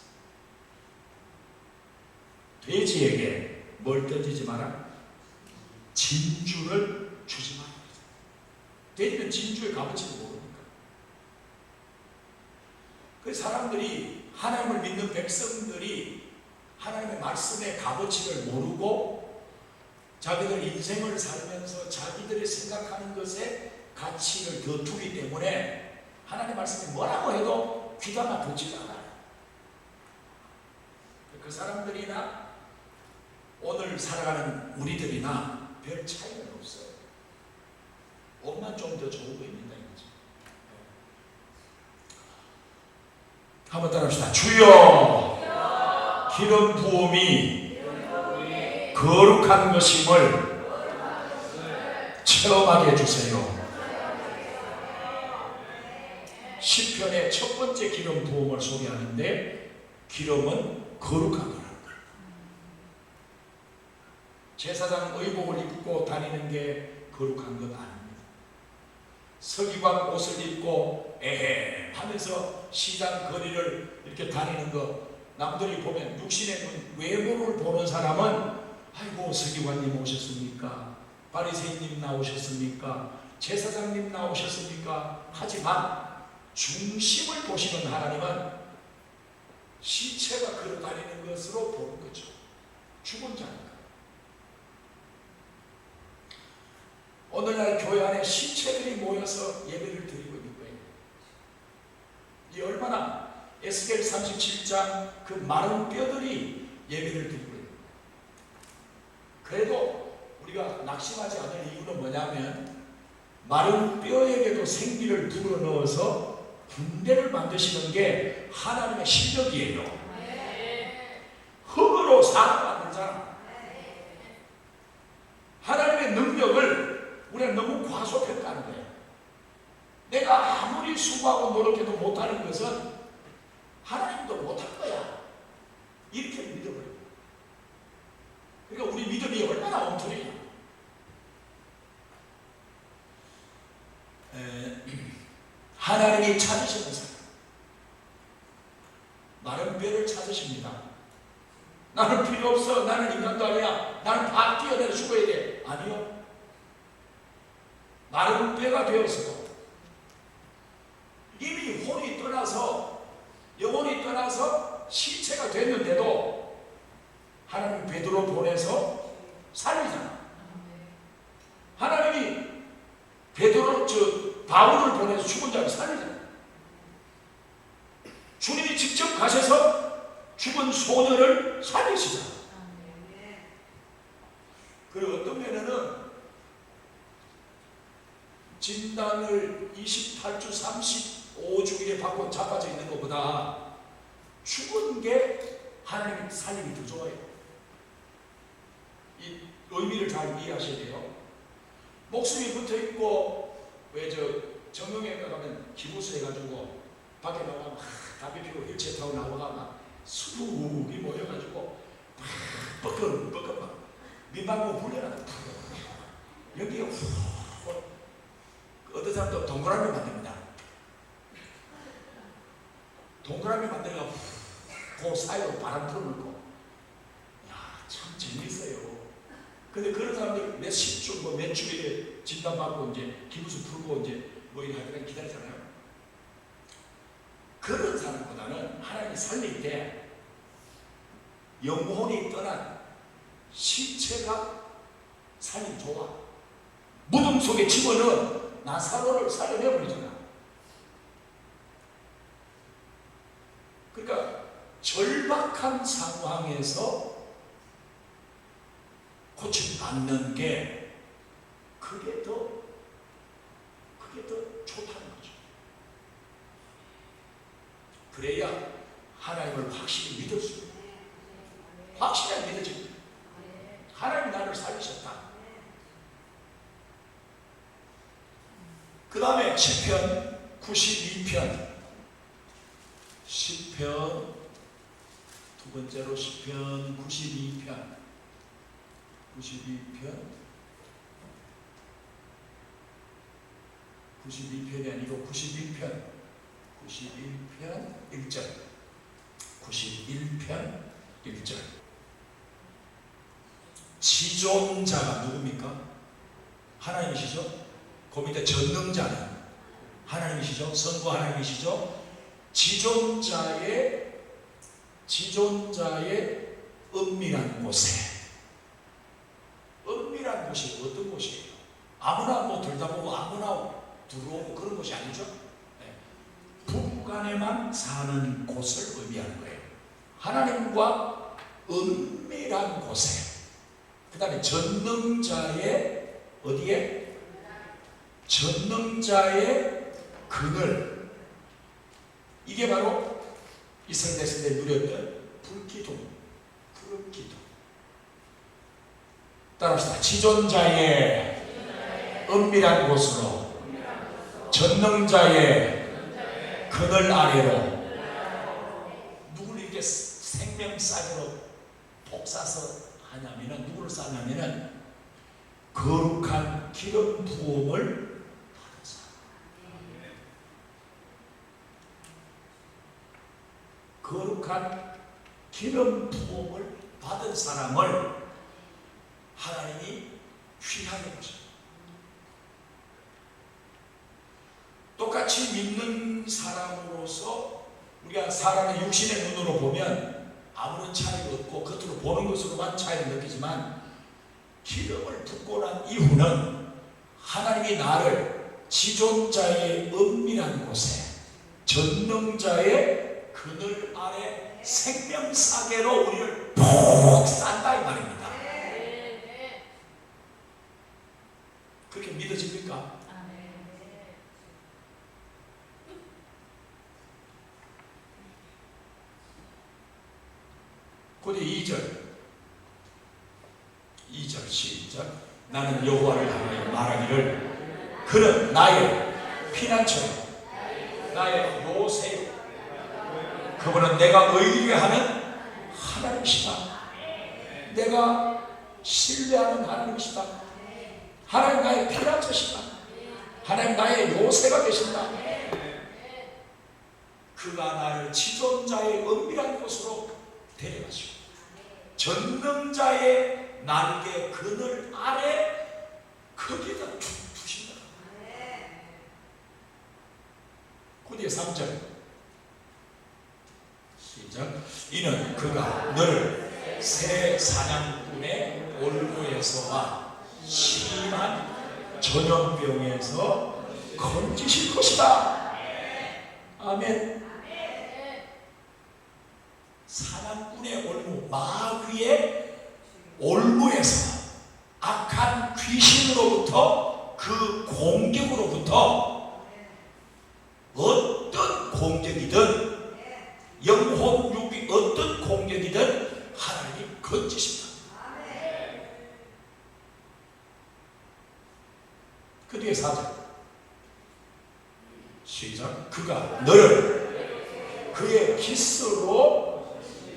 돼지에게 뭘 던지지 마라? 진주를 주지 마라. 돼지는 진주의 값어치를 모르니까. 그래서 사람들이, 하나님을 믿는 백성들이 하나님의 말씀의 값어치를 모르고 자기들 인생을 살면서 자기들이 생각하는 것에 가치를 더 두기 때문에 하나님 말씀이 뭐라고 해도 귀담아 듣지도 않아요. 그 사람들이나 오늘 살아가는 우리들이나 별 차이는 없어요. 옷만 좀 더 좋은 거입니다. 한번 따라합시다. 주여, 기름 부음이 거룩한 것임을 체험하게 해주세요. 시편의 첫 번째 기름 부음을 소개하는데 기름은 거룩한 거라는 거예요. 제사장 의복을 입고 다니는 게 거룩한 것 아닙니다. 서기관 옷을 입고 에헤 하면서 시장 거리를 이렇게 다니는 거 남들이 보면 육신의 눈, 외모를 보는 사람은 아이고 서기관님 오셨습니까? 바리새인님 나오셨습니까? 제사장님 나오셨습니까? 하지만 중심을 보시는 하나님은 시체가 걸어다니는 것으로 보는 거죠. 죽은 자니까. 오늘날 교회 안에 시체들이 모여서 예배를 드리고 있는 거예요. 이 얼마나 에스겔 37장 그 마른 뼈들이 예배를 드리고 있는 거예요. 그래도 우리가 낙심하지 않을 이유는 뭐냐면 마른 뼈에게도 생기를 불어넣어서 군대를 만드시는 게 하나님의 실력이에요. 흙으로 사람 만들잖아. 하나님의 능력을 우리가 너무 과소평가하는 거예요. 내가 아무리 수고하고 노력해도 못하는 것은 하나님도 못할 거야. 이렇게 믿어버려요. 그러니까 우리 믿음이 얼마나 엉터리냐. 하나님이 찾으시는 사람, 마른 뼈를 찾으십니다. 나는 필요 없어. 나는 인간도 아니야. 나는 다 뛰어내려 죽어야 돼. 아니요. 마른 뼈가 되었어도 이미 혼이 떠나서 영혼이 떠나서 시체가 됐는데도 하나님 베드로 보내서 살리잖아. 하나님이 베드로 바울을 보내서 죽은 자를 살리잖아. 주님이 직접 가셔서 죽은 소년을 살리시잖아. 그리고 어떤 면에는 진단을 28주 35주일에 받고 자빠져 있는 것보다 죽은 게 하나님 살림이 더 좋아요. 이 의미를 잘 이해하셔야 돼요. 목숨이 붙어 있고 왜 정형외과 가면 기부스 해가지고 밖에 나가면 담배 피우고 휠체어 타고 나오다가 막 수북이 모여가지고 뻐끔뻐끔 막 민방구 불려나가 여기가 어떤 사람도 동그라미 만듭니다. 동그라미 만들어가 그 사이로 바람 틀어놓고 참 재밌어요. 근데 그런 사람들 몇십 주, 몇 주일에 진단받고 이제 기부수 풀고 이제 뭐 이렇게 할 때까지 기다리잖아요. 그런 사람보다는 하나님이 살릴 때 영혼이 떠난 시체가 살림 좋아. 무덤 속에 집어넣은 나사로를 살려내버리잖아. 그러니까 절박한 상황에서 고침받는 게 그게 더 좋다는 거죠. 그래야 하나님을 확실히 믿을 수 있어요. 확실하게 믿어집니다. 하나님 나를 살리셨다. 그 다음에 시편 92편 두 번째로 시편 92편 92편이 아니고 91편 1절 91편 1절 지존자가 누굽니까? 하나님이시죠? 그 밑에 전능자는 하나님이시죠? 선구 하나님이시죠? 지존자의 은밀한 곳에 곳이 어떤 곳이에요? 아무나 뭐 들다보고 아무나 들어오고 그런 곳이 아니죠. 네. 부부 간에만 사는 곳을 의미하는 거예요. 하나님과 은밀한 곳에. 그 다음에 전능자의 어디에? 전능자의 그늘. 이게 바로 이스라엘 백성들이 누렸던 불기둥, 푸른 기둥. 따라합시다. 지존자의 은밀한 곳으로, 전능자의 그늘 아래로. 누구를 이렇게 생명싸개로 복사서 하냐면은, 누구를 쌓냐면은 거룩한 기름 부음을 받은 사람. 거룩한 기름 부음을 받은 사람을 하나님이 귀하게 보셔요. 똑같이 믿는 사람으로서 우리가 사람의 육신의 눈으로 보면 아무런 차이가 없고 겉으로 보는 것으로만 차이를 느끼지만, 기름을 붓고 난 이후는 하나님이 나를 지존자의 은밀한 곳에, 전능자의 그늘 아래 생명싸개로 우리를 푹 싼다 이 말입니다. 그렇게 믿어집니까? 그런데 2절 시작. 나는 여호와를 향하여 말하기를 그는 나의 피난처요, 나의 요새요, 그분은 내가 의뢰하는 하나님이시다. 내가 신뢰하는 하나님이시다. 하나님 나의 피난처시다. 하나님 나의 요새가 되신다. 그가 나를 지존자의 은밀한 곳으로 데려가시고 전능자의 날개 그늘 아래 거기에다 두신다. 그 뒤에 3절 시작. 이는 그가 너를 새 사냥꾼의 올무에서와 심한 전염병에서 건지실 것이다. 아멘. 사냥꾼의 올무, 마귀의 올무에서, 악한 귀신으로부터, 그 공격으로부터 어떤 공격이든, 영혼, 육이 어떤 공격이든 하나님이 건지십니다. 그 뒤에 4절 시작. 그가 너를 그의 깃으로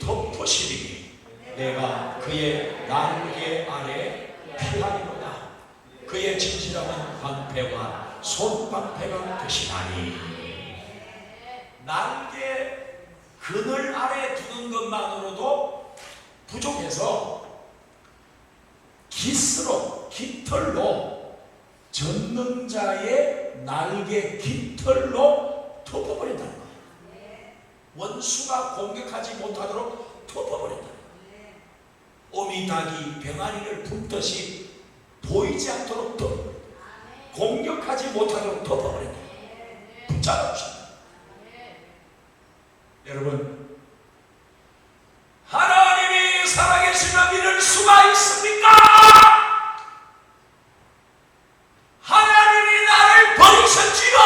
덮으시리니 내가 그의 날개 아래 피하리로다. 그의 진실함은 방패와 손방패가 되시나니. 날개 그늘 아래 두는 것만으로도 부족해서 깃으로, 깃털로, 전능자의 날개 깃털로 덮어버린다는 거예요. 원수가 공격하지 못하도록 덮어버린다. 오미닭이 병아리를 붓듯이 보이지 않도록 덮어버린다. 공격하지 못하도록 덮어버린다. 붙잡아주신다. 여러분, 하나님이 살아계시며 믿을 수가 있습니까? 하나님이 나를 버리셨지요?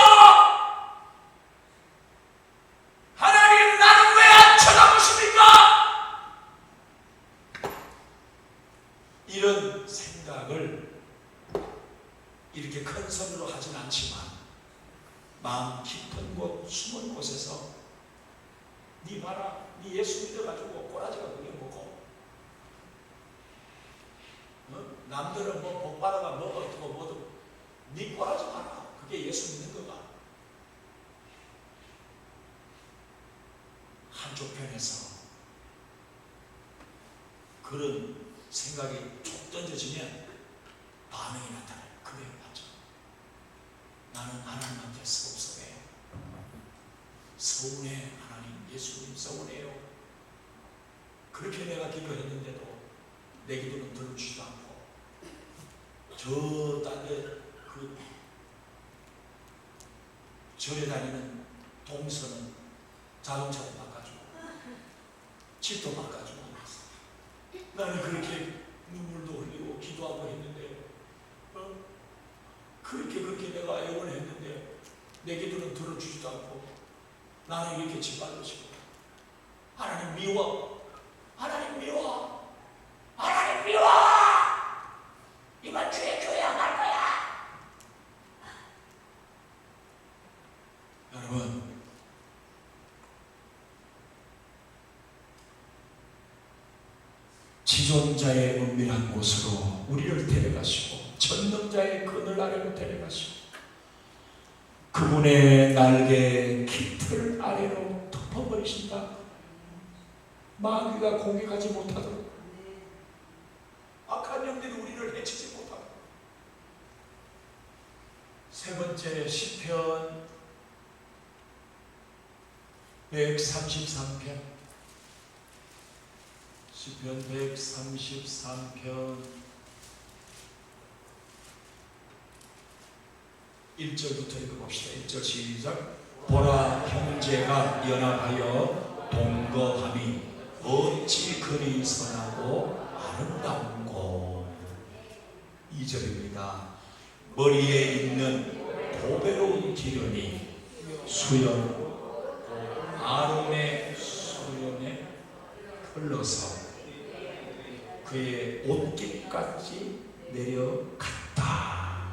하나님 나는 왜 안 쳐다보십니까? 이런 생각을 이렇게 큰 소리로 하진 않지만 마음 깊은 곳, 숨은 곳에서 네 봐라, 네 예수 믿어가지고 꼬라지가 그게 뭐고, 남들은 뭐 복받아가 뭐 어떻고 뭐도, 네 꼬라지 봐라, 그게 예수 믿는 거가. 한쪽 편에서 그런 생각이 쭉 던져지면 반응이 나타나요. 그게 맞죠. 나는 하나님한테 섭섭해요. 서운해. 하나님, 예수님 서운해요. 그렇게 내가 기도했는데도 내 기도는 들어주지도 않고 저 딴데 그 절에 다니는 동서는 자동차로 바꿔주고 집도 바꿔주고 나는 그렇게 눈물도 흘리고 기도하고 했는데 그렇게 내가 애원을 했는데 내 기도는 들어주지도 않고 나는 이렇게 짓밟으시고 하나님 미워, 하나님 미워, 하나님 미워, 이번 주에 교회 안 갈 거야. 여러분, 지존자의 은밀한 곳으로 우리를 데려가시고 전능자의 그늘 아래로 데려가시고 그분의 날개 깃털 아래로 덮어버리신다. 마귀가 공격하지 못하도록, 악한 영들이 우리를 해치지 못하도록. 세 번째 시편 133편, 시편 133편 1절부터 읽어봅시다. 1절 시작. 보라, 형제가 연합하여 동거함이 어찌 그리 선하고 아름다운고. 2절입니다. 머리에 있는 보배로운 기름이 수염 아론의 수염에 흘러서 그의 옷깃까지 내려갔다.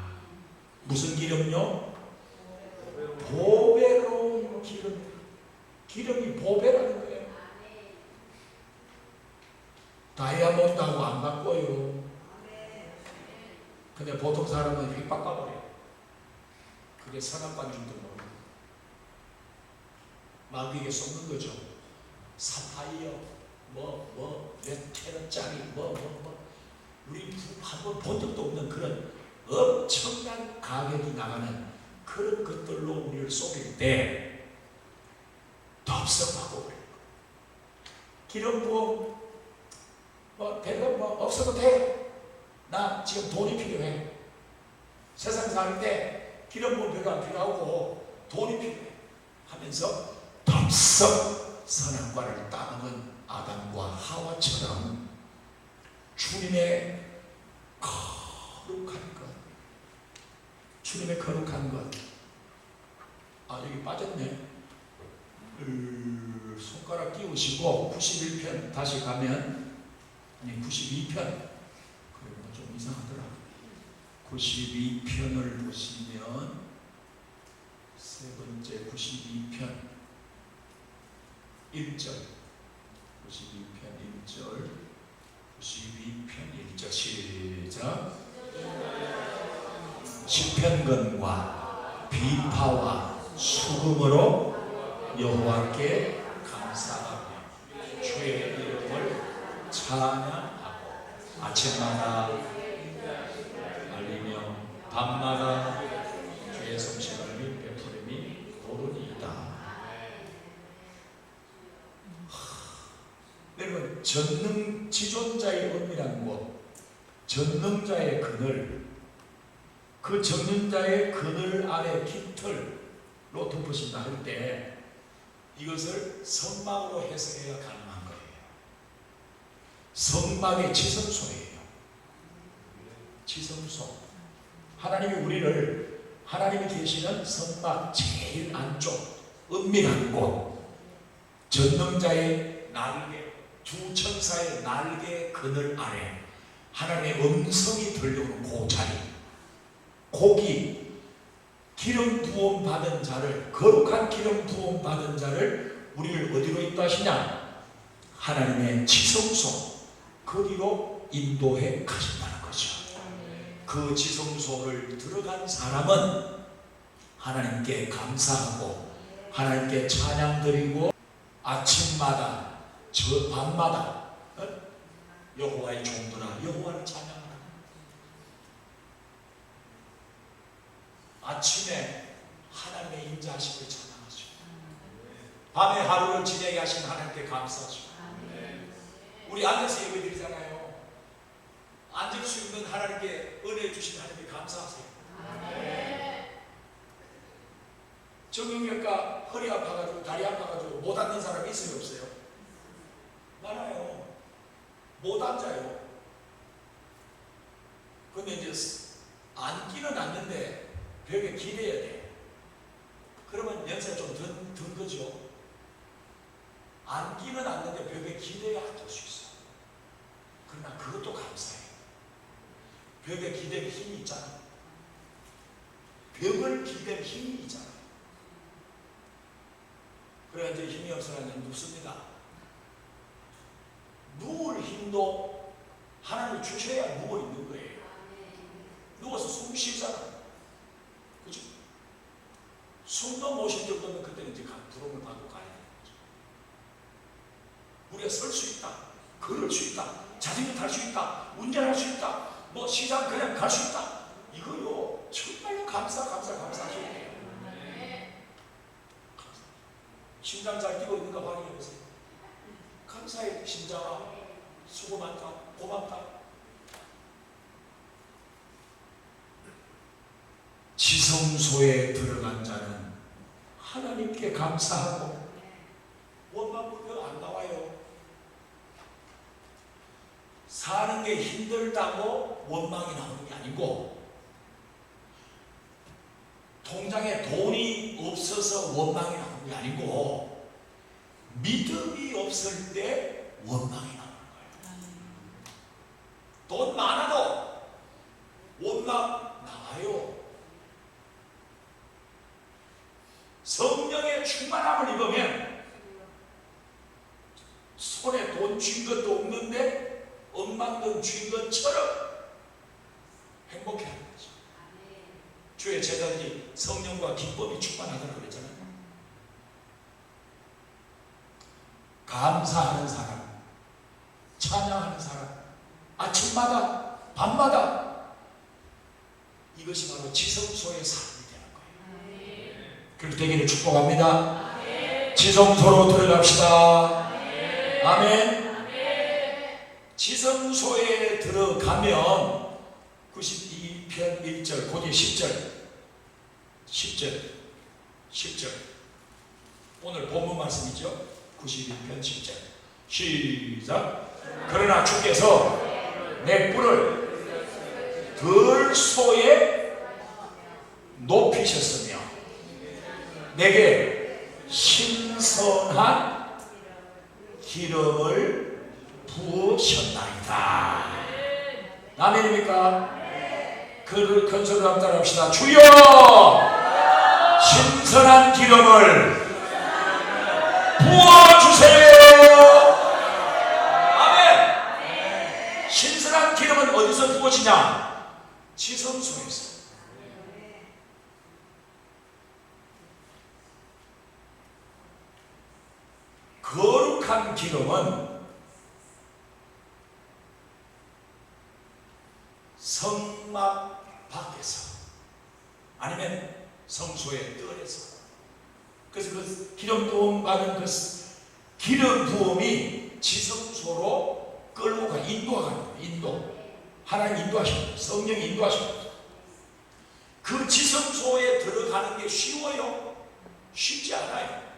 무슨 기름요? 보배로운 기름. 기름이 보배라는 거예요. 다이아몬드하고 안 바꿔요. 근데 보통 사람은 휙 바꿔버려요. 그게 선악과인 줄도 모르고 마귀에게 쏟는 거죠. 사파이어 몇 캐럿짜리 우리 한번 본 적도 없는 그런 엄청난 가격이 나가는 그런 것들로 우리를 속일 때 덥석 바꿔버려요. 기름 부음 별로 없어도 돼. 나 지금 돈이 필요해. 세상 살 때 기름 부음 별로 안 필요하고 돈이 필요해 하면서 덥석 선악과를 따먹은 아담과 하와처럼 주님의 거룩한 것, 주님의 거룩한 것. 여기 빠졌네. 손가락 끼우시고 91편 다시 가면, 아니 92편, 그리고 좀 이상하더라. 92편을 보시면 세 번째 92편 1절, 92편 1절, 92편 1절 시작. 시편건과 비파와 수금으로 여호와께 감사하며 주의 이름을 찬양하고 아침마다 알리며 밤마다 주의 성실함이 베푸림이 오르니이다. 여러분, 전능 지존자의 은밀한 곳, 전능자의 그늘, 그 전능자의 그늘 아래 깃털로 덮으신다 할 때 이것을 성막으로 해석해야 가능한 거예요. 성막의 지성소예요. 지성소. 하나님이 우리를, 하나님이 계시는 성막 제일 안쪽 은밀한 곳, 전능자의 날개, 두 천사의 날개 그늘 아래 하나님의 음성이 들려오는 그 자리, 거기 기름 부음 받은 자를, 거룩한 기름 부음 받은 자를 우리를 어디로 인도하시냐? 하나님의 지성소, 거기로 인도해 가신다는 거죠. 그 지성소를 들어간 사람은 하나님께 감사하고 하나님께 찬양 드리고 아침마다 저 밤마다 여호와의 종들아 여호와를 찬양하라. 아침에 하나님의 인자하심을 찬양하시고 밤에 하루를 지내게 하신 하나님께 감사하시고 우리 앉아서 예배 드리잖아요. 앉을 수 있는 하나님께 은혜 주신 하나님께 감사하세요. 정형외과 허리 아파가지고 다리 아파가지고 못 앉는 사람이 있어요 없어요? 많아요. 못 앉아요. 근데 이제 앉기는 앉는데 벽에 기대야 돼. 그러면 연세가 좀 든 거죠. 앉기는 앉는데 벽에 기대야 앉을 수 있어. 그러나 그것도 감사해. 벽에 기댈 힘이 있잖아. 벽을 기댈 힘이 있잖아. 그래 이제 힘이 없으면 눕습니다. 누울 힘도 하나님 주셔야 누워 있는 거예요. 누워서 숨 쉬잖아. 그죠? 숨도 못 쉴 정도면 그때는 이제 부름을 받고 가야 되는 거죠. 우리가 설 수 있다, 걸을 수 있다, 자전거 탈 수 있다, 운전할 수 있다, 뭐 시장 그냥 갈 수 있다. 이거요 정말로 감사하셔야 돼요. 심장 잘 뛰고 있는가 확인해 보세요. 감사해. 심장아 수고 많다, 고맙다. 지성소에 들어간 자는 하나님께 감사하고 원망불평 안 나와요. 사는 게 힘들다고 원망이 나오는 게 아니고, 통장에 돈이 없어서 원망이 나오는 게 아니고, 믿음이 없을 때 원망이 나오는 거예요. 돈 많아도 원망 나와요. 성령의 충만함을 입으면 손에 돈 쥔 것도 없는데 엄만돈 쥔 것처럼 행복해하는 거죠. 주의 제자들이 성령과 기쁨이 충만하다고 그랬잖아요. 감사하는 사람, 찬양하는 사람, 아침마다 밤마다, 이것이 바로 지성소의 삶이 되는 거예요. 그렇게 되기를 축복합니다. 지성소로 들어갑시다. 아멘. 지성소에 들어가면 92편 1절, 곧 10절 오늘 본문 말씀이죠. 91편 10절 시작. 그러나 주께서 내 뿔을 들소에 높이셨으며 내게 신선한 기름을 부으셨나이다. 아멘입니까? 그를 큰 소리로 한번 따라합시다. 주여 신선한 기름을 부어주세요. 아멘. 신선한 기름은 어디서 부어지냐? 지성소에서. 거룩한 기름은 성막 밖에서 아니면 성소의 뜰에서, 그래서 그 기름 부음 받은 그 기름 부음이 지성소로 끌고 가, 인도하는 거예요. 인도. 하나님 인도하십니다. 성령이 인도하십니다. 그 지성소에 들어가는 게 쉬워요? 쉽지 않아요.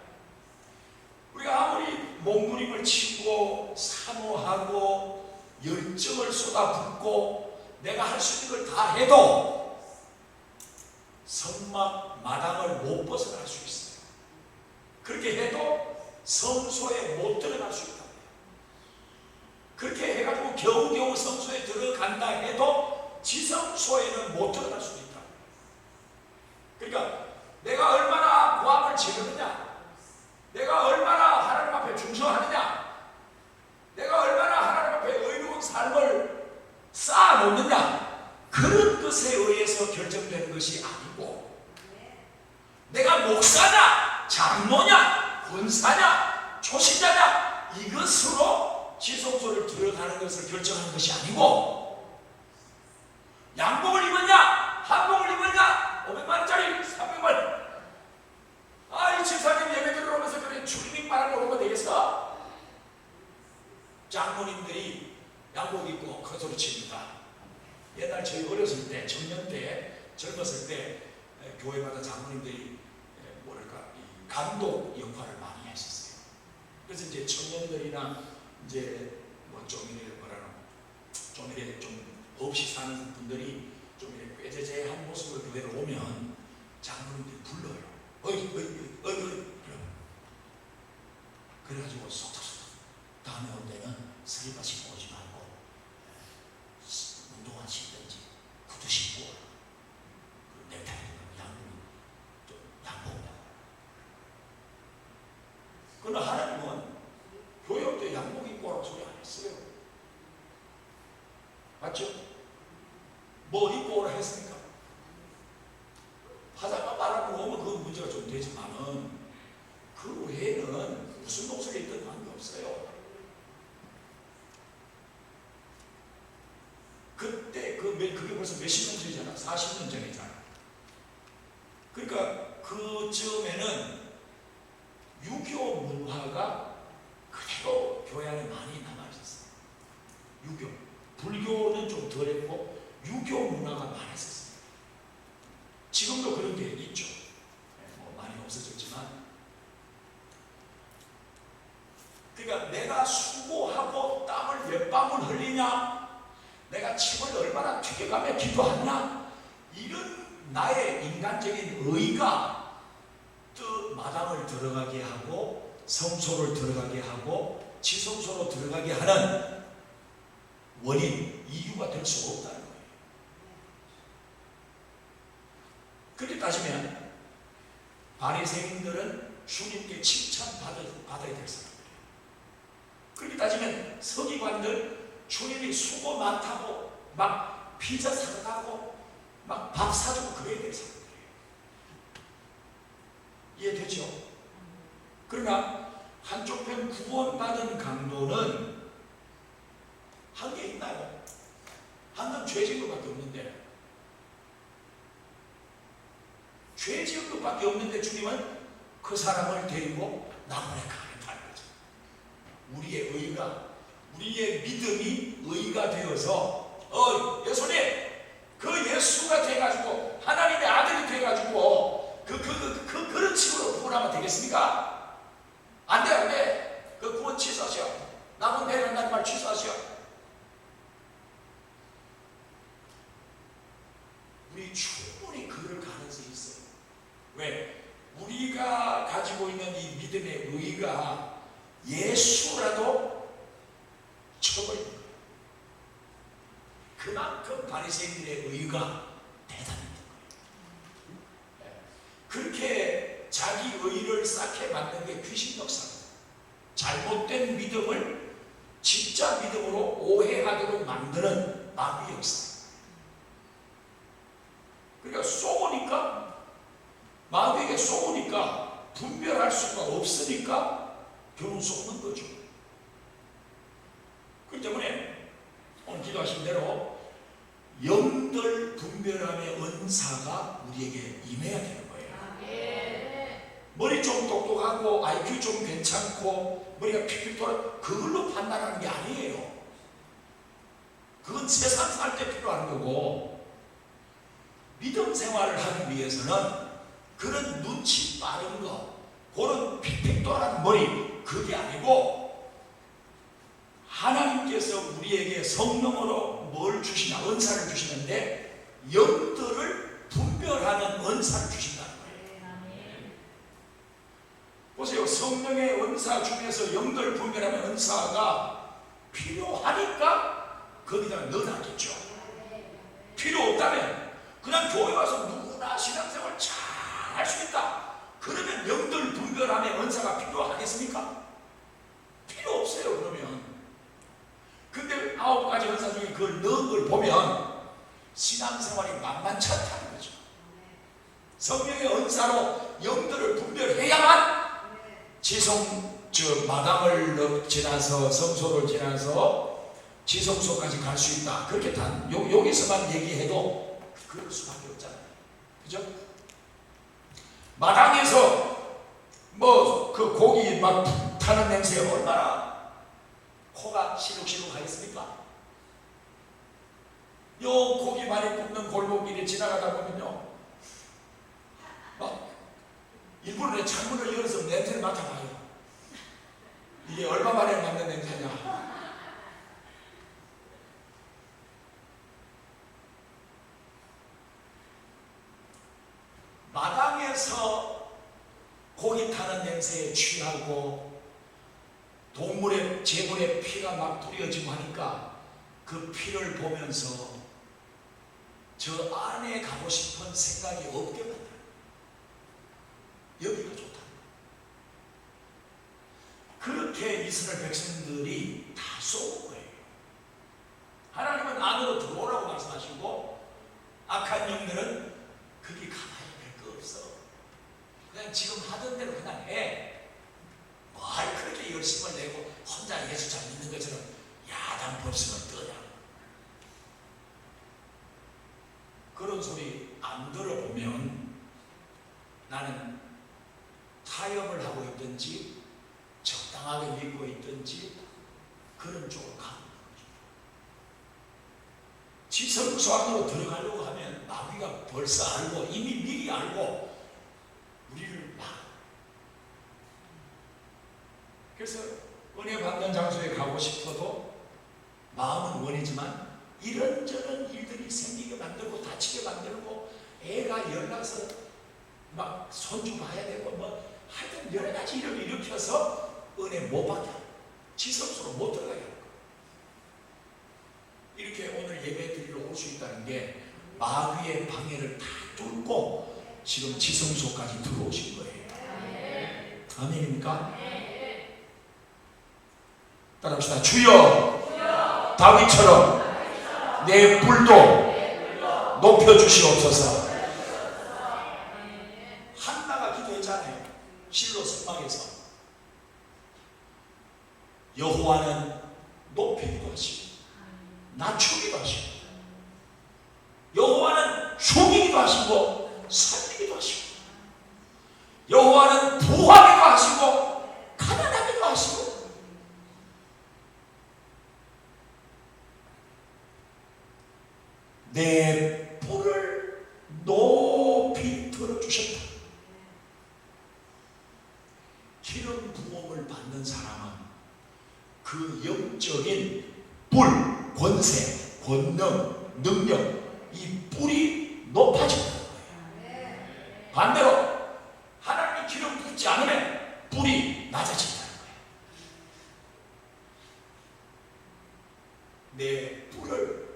우리가 아무리 몸부림을 치고 사모하고 열정을 쏟아붓고 내가 할 수 있는 걸 다 해도 성막 마당을 못 벗어날 수 있어요. 그렇게 해도 성소에 못 들어갈 수 있다. 그렇게 해가지고 겨우겨우 성소에 들어간다 해도 지성소에는 못 들어갈 수 있다. 그러니까 내가 얼마나 고함을 지르느냐, 내가 얼마나 하나님 앞에 충성하느냐, 내가 얼마나 하나님 앞에 의로운 삶을 쌓아놓느냐, 그런 것에 의해서 결정되는 것이 아니고, 내가 목사냐, 장로냐, 권사냐, 초신자냐, 이것으로 지성소를 들어가는 것을 결정하는 것이 아니고, 양복을 입었냐, 한복을 입었냐, 500만원짜리, 300만, 이 집사님 예배 들어오면서 그래 주님이 말하는 거 오면 되겠어? 장모님들이 양복 입고 큰 소리 칩니다. 옛날 저희 어렸을 때, 청년 때, 젊었을 때 교회마다 장로님들이 뭐랄까 이 감독 역할을 많이 했었어요. 그래서 이제 청년들이나 이제 뭐 좀 이래 뭐라나 좀 이래 좀 없이 사는 분들이 좀 이렇게 꾀죄죄한 모습으로 교회에 오면 장로님들이 불러요. 어이 그래가지고 속닥속닥 다음에 올 때는 슬리퍼 신고 오지 말고 운동화 신든지 구두 신고 넥타이도 좀 양복이라고. 그러나 하나님은 교회 올 때 양복 입고 오라고 소리 안 했어요. 맞죠? 뭐 입고 오라 했습니까? 화장만 말하고 오면 그건 문제가 좀 되지만은 그 외에는 무슨 옷을 입든 관계없어요. 그때 그게 벌써 몇십 년 전이잖아. 40년 전이잖아. 그러니까 그 즈음에는 유교 문화가 그대로 교회 안에 많이 남아있었어요. 유교. 불교는 좀 덜했고 유교 문화가 많았었어요. 지금도 그런 게 있죠. 뭐 많이 없어졌지만. 그러니까 내가 수고하고 땀을 몇 방울 흘리냐, 내가 침을 얼마나 튀겨가며 기도하냐, 이런 나의 인간적인 의가 또 마당을 들어가게 하고 성소를 들어가게 하고 지성소로 들어가게 하는 원인, 이유가 될 수가 없다는 거예요. 그렇게 따지면 바리새인들은 주님께 칭찬받아야 될 사람들이에요. 그렇게 따지면 서기관들 주님이 수고 많다고 막 피자 사가고 막 밥 사주고 그래야 될 사람들이에요. 이해되죠? 그러나 한쪽편 구원받은 강도는 한 게 있나요? 한 건 죄 지은 것밖에 없는데, 죄 지은 것밖에 없는데 주님은 그 사람을 데리고 나무에 가겠다는 거죠. 우리의 의가, 우리의 믿음이 의가 되어서 예수님 그 예수가 돼가지고 하나님의 아들이 돼가지고 그런 식으로 구원하면 되겠습니까? 안 돼. 그 구원 취소하셔. 남은 내려간다는 말 취소하셔. 우리 충분히 그럴 가능성이 있어요. 왜? 우리가 가지고 있는 이 믿음의 의가 예수라도 쳐버리는 거예요. 그만큼 바리새인들의 의가 대단했던 거예요. 그렇게 자기 의를 쌓게 만든 게 귀신 역사입니다. 잘못된 믿음을 진짜 믿음으로 오해하도록 만드는 마귀 역사. 그러니까 마귀에게 속으니까 분별할 수가 없으니까 결국 속는 거죠. 그렇기 때문에 오늘 기도하신 대로 영들 분별함의 은사가 우리에게 임해야 되는 거예요. 머리 좀 똑똑하고 IQ 좀 괜찮고 머리가 픽픽 돌아 그걸로 판단하는 게 아니에요. 그건 세상 살 때 필요한 거고, 믿음 생활을 하기 위해서는 그런 눈치 빠른 거, 그런 픽픽돌한 머리, 그게 아니고 하나님께서 우리에게 성령으로 뭘 주시냐, 은사를 주시는데 영들을 분별하는 은사를 주신다는 거예요. 보세요. 성령의 은사 중에서 영들 분별하는 은사가 필요하니까 거기다가 넣어놨겠죠. 필요 없다면 그냥 교회 와서 누구나 신앙생활 잘 할 수 있다. 그러면 영들 분별함의 은사가 필요하겠습니까? 필요 없어요. 그러면. 근데 9가지 은사 중에 그걸 넣은 걸 보면 신앙생활이 만만치 않다는 거죠. 성령의 은사로 영들을 분별해야만 마당을 지나서 성소를 지나서 지성소까지 갈 수 있다. 그렇게 여기서만 얘기해도 그럴 수밖에 없잖아요. 그죠? 마당에서 그 고기 막 타는 냄새 얼마나 코가 시룩시룩 하겠습니까? 요 고기 많이 굽는 골목길에 지나가다 보면요, 막 일부러 내 창문을 열어서 냄새를 맡아봐요. 이게 얼마 만에 맡는 냄새냐. 마당에서 고기 타는 냄새에 취하고 동물의 재물의 피가 막 뿌려지고 하니까 그 피를 보면서 저 안에 가고 싶은 생각이 없게 만들어요. 여기가 좋다. 그렇게 이스라엘 백성들이 다 쏘는 거예요. 하나님은 안으로 들어오라고 말씀하시고 악한 영들은 거기 가봐야 될 거 없어. 그냥 지금 하던 대로 그냥 해. 뭘 그렇게 열심을 내고 혼자 예수 잘 믿는 것처럼 야단 법석을 떠냐. 그런 소리 안 들어보면 나는 타협을 하고 있든지 적당하게 믿고 있든지 그런 쪽으로 가는 거죠. 지성소 안으로 들어가려고 하면 마귀가 벌써 알고 이미 미리 알고 우리를 막. 그래서 은혜 받는 장소에 가고 싶어도 마음은 원이지만 이런저런 일들이 생기게 만들고 다치게 만들고 애가 연락서 막 손주 봐야 되고 뭐 하여튼 여러 가지 일을 일으켜서 은혜 못 받게 하고 지성소로 못 들어가게 하고 이렇게 오늘 예배 드리러 올 수 있다는 게 마귀의 방해를 다 뚫고 지금 지성소까지 들어오신 거예요. 아멘입니까? 따라합시다. 주여 다윗처럼 내 뿔도 높여주시옵소서. 한나가 기도했잖아요. 실로 성막에서 여호와는 높이기도 하시고 낮추기도 하시고 여호와는 죽이기도 하시고 살리기도 하시고 여호와는 부하기도 하시고 가난하기도 하시고 내 뿔을 높이 들어주셨다. 기름 부음을 받는 사람은 그 영적인 뿔, 권세, 권능, 능력, 이 뿔이 높아진다는 거예요. 반대로 하나님이 기름 붓지 않으면 뿔이 낮아진다는 거예요. 내 뿔을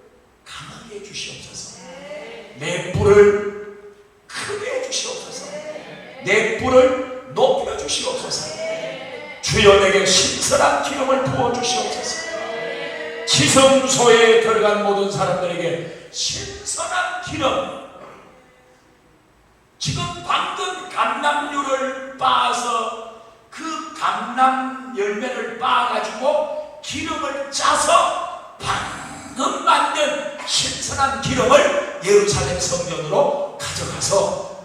강하게 해주시옵소서. 내 뿔을 크게 해주시옵소서. 내 뿔을 높여주시옵소서. 주여 내게 신선한 기름을 부어주시옵소서. 지성소에 들어간 모든 사람들에게 신선한 기름. 지금 방금 감람류를 빻아서 그 감람 열매를 빻아가지고 기름을 짜서 방금 만든 신선한 기름을 예루살렘 성전으로 가져가서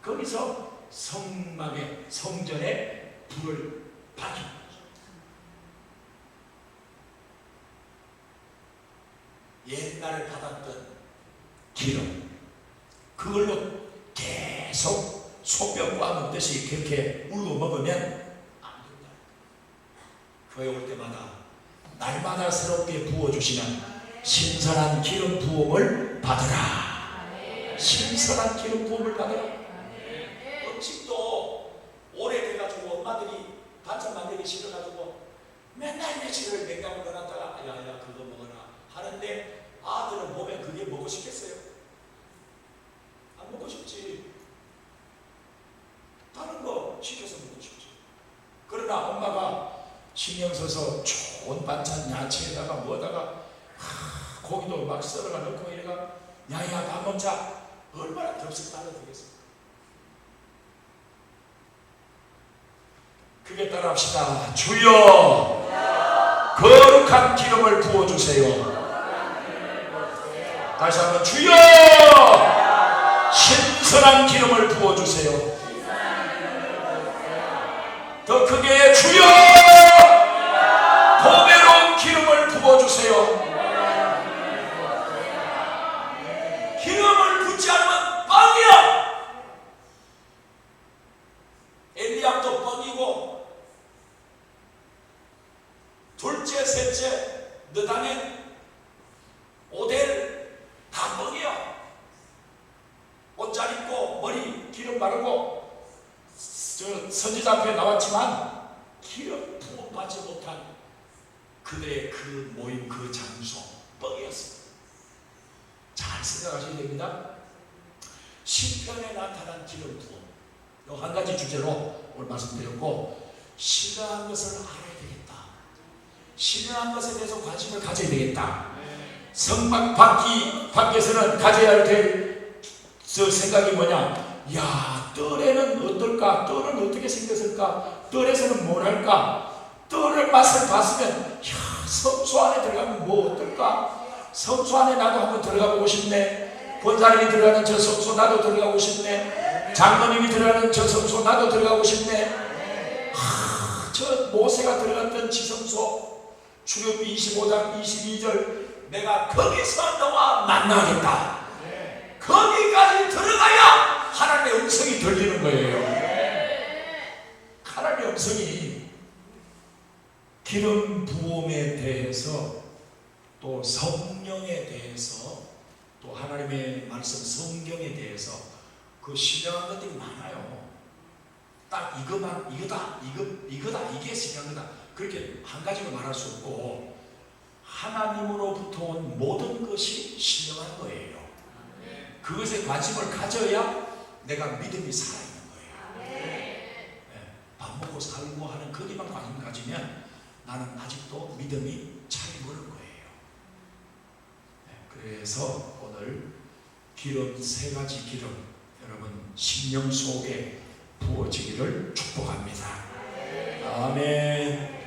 거기서 성막에 성전에 불을 밝힌 거죠. 옛날에 받았던 기름 그걸로 계속 소변과 먹듯이 그렇게 울고 먹으면 안 된다. 교회 올 때마다 날마다 새롭게 부어주시는 신선한 기름 부음을 받으라. 신선한 기름 부음을 받으라. 음식도 오래돼가지고 엄마들이 반찬 만들기 싫어가지고 맨날 며칠을 냉장고에 넣어놨다가 야야 그거 먹어라 하는데 아들은 보면 그게 먹고 싶겠어요? 안 먹고 싶지. 다른 거 시켜서 먹고 싶지. 그러나 엄마가 신경 써서 좋은 반찬 야채에다가 뭐다가 고기도 막 썰어가 넣고 이래가 야야 밥 먹자. 얼마나 덥석 따라 되겠습니까? 그게 따라합시다. 주여 거룩한 기름을 부어주세요. 다시 한번 주여 신선한 기름을 부어주세요. 더 크게 주여 보배로운 기름을 부어주세요. 둘째, 셋째, 너다는 오델 다 뻥이야. 옷 잘 입고 머리 기름 바르고 선지자 앞에 나왔지만 기름 부어 받지 못한 그들의 그 모임, 그 장소 뻥이었습니다. 잘 생각하셔야 됩니다. 시편에 나타난 기름 부음, 요 한 가지 주제로 오늘 말씀드렸고, 신령한 것을 알아야 되겠다. 신령한 것에 대해서 관심을 가져야 되겠다. 성막 밖에서는 가져야 될 생각이 뭐냐? 야, 뜰에는 어떨까? 뜰은 어떻게 생겼을까? 뜰에서는 뭘 할까? 뜰을 맛을 봤으면, 야, 성소 안에 들어가면 뭐 어떨까? 성소 안에 나도 한번 들어가 보고 싶네. 권사님이 들어가는 저 성소 나도 들어가고 싶네. 장로님이 들어가는 저 성소 나도 들어가고 싶네. 저 모세가 들어갔던 지성소, 출애굽기 25장 22절, 내가 거기서 너와 만나겠다. 거기까지 들어가야 하나님의 음성이 들리는 거예요. 하나님의 음성이 기름 부음에 대해서, 또 성령에 대해서, 또 하나님의 말씀 성경에 대해서 그 신령한 것들이 많아요. 딱 이거다, 이게 신령한 거다, 그렇게 한 가지로 말할 수 없고, 하나님으로부터 온 모든 것이 신령한 거예요. 그것에 관심을 가져야 내가 믿음이 살아있는 거예요. 밥 먹고 살고 하는 거기만 관심 가지면 나는 아직도 믿음이 잘 모르는 거예요. 그래서 오늘 기름, 세 가지 기름, 여러분 심령 속에 부어지기를 축복합니다. 아멘.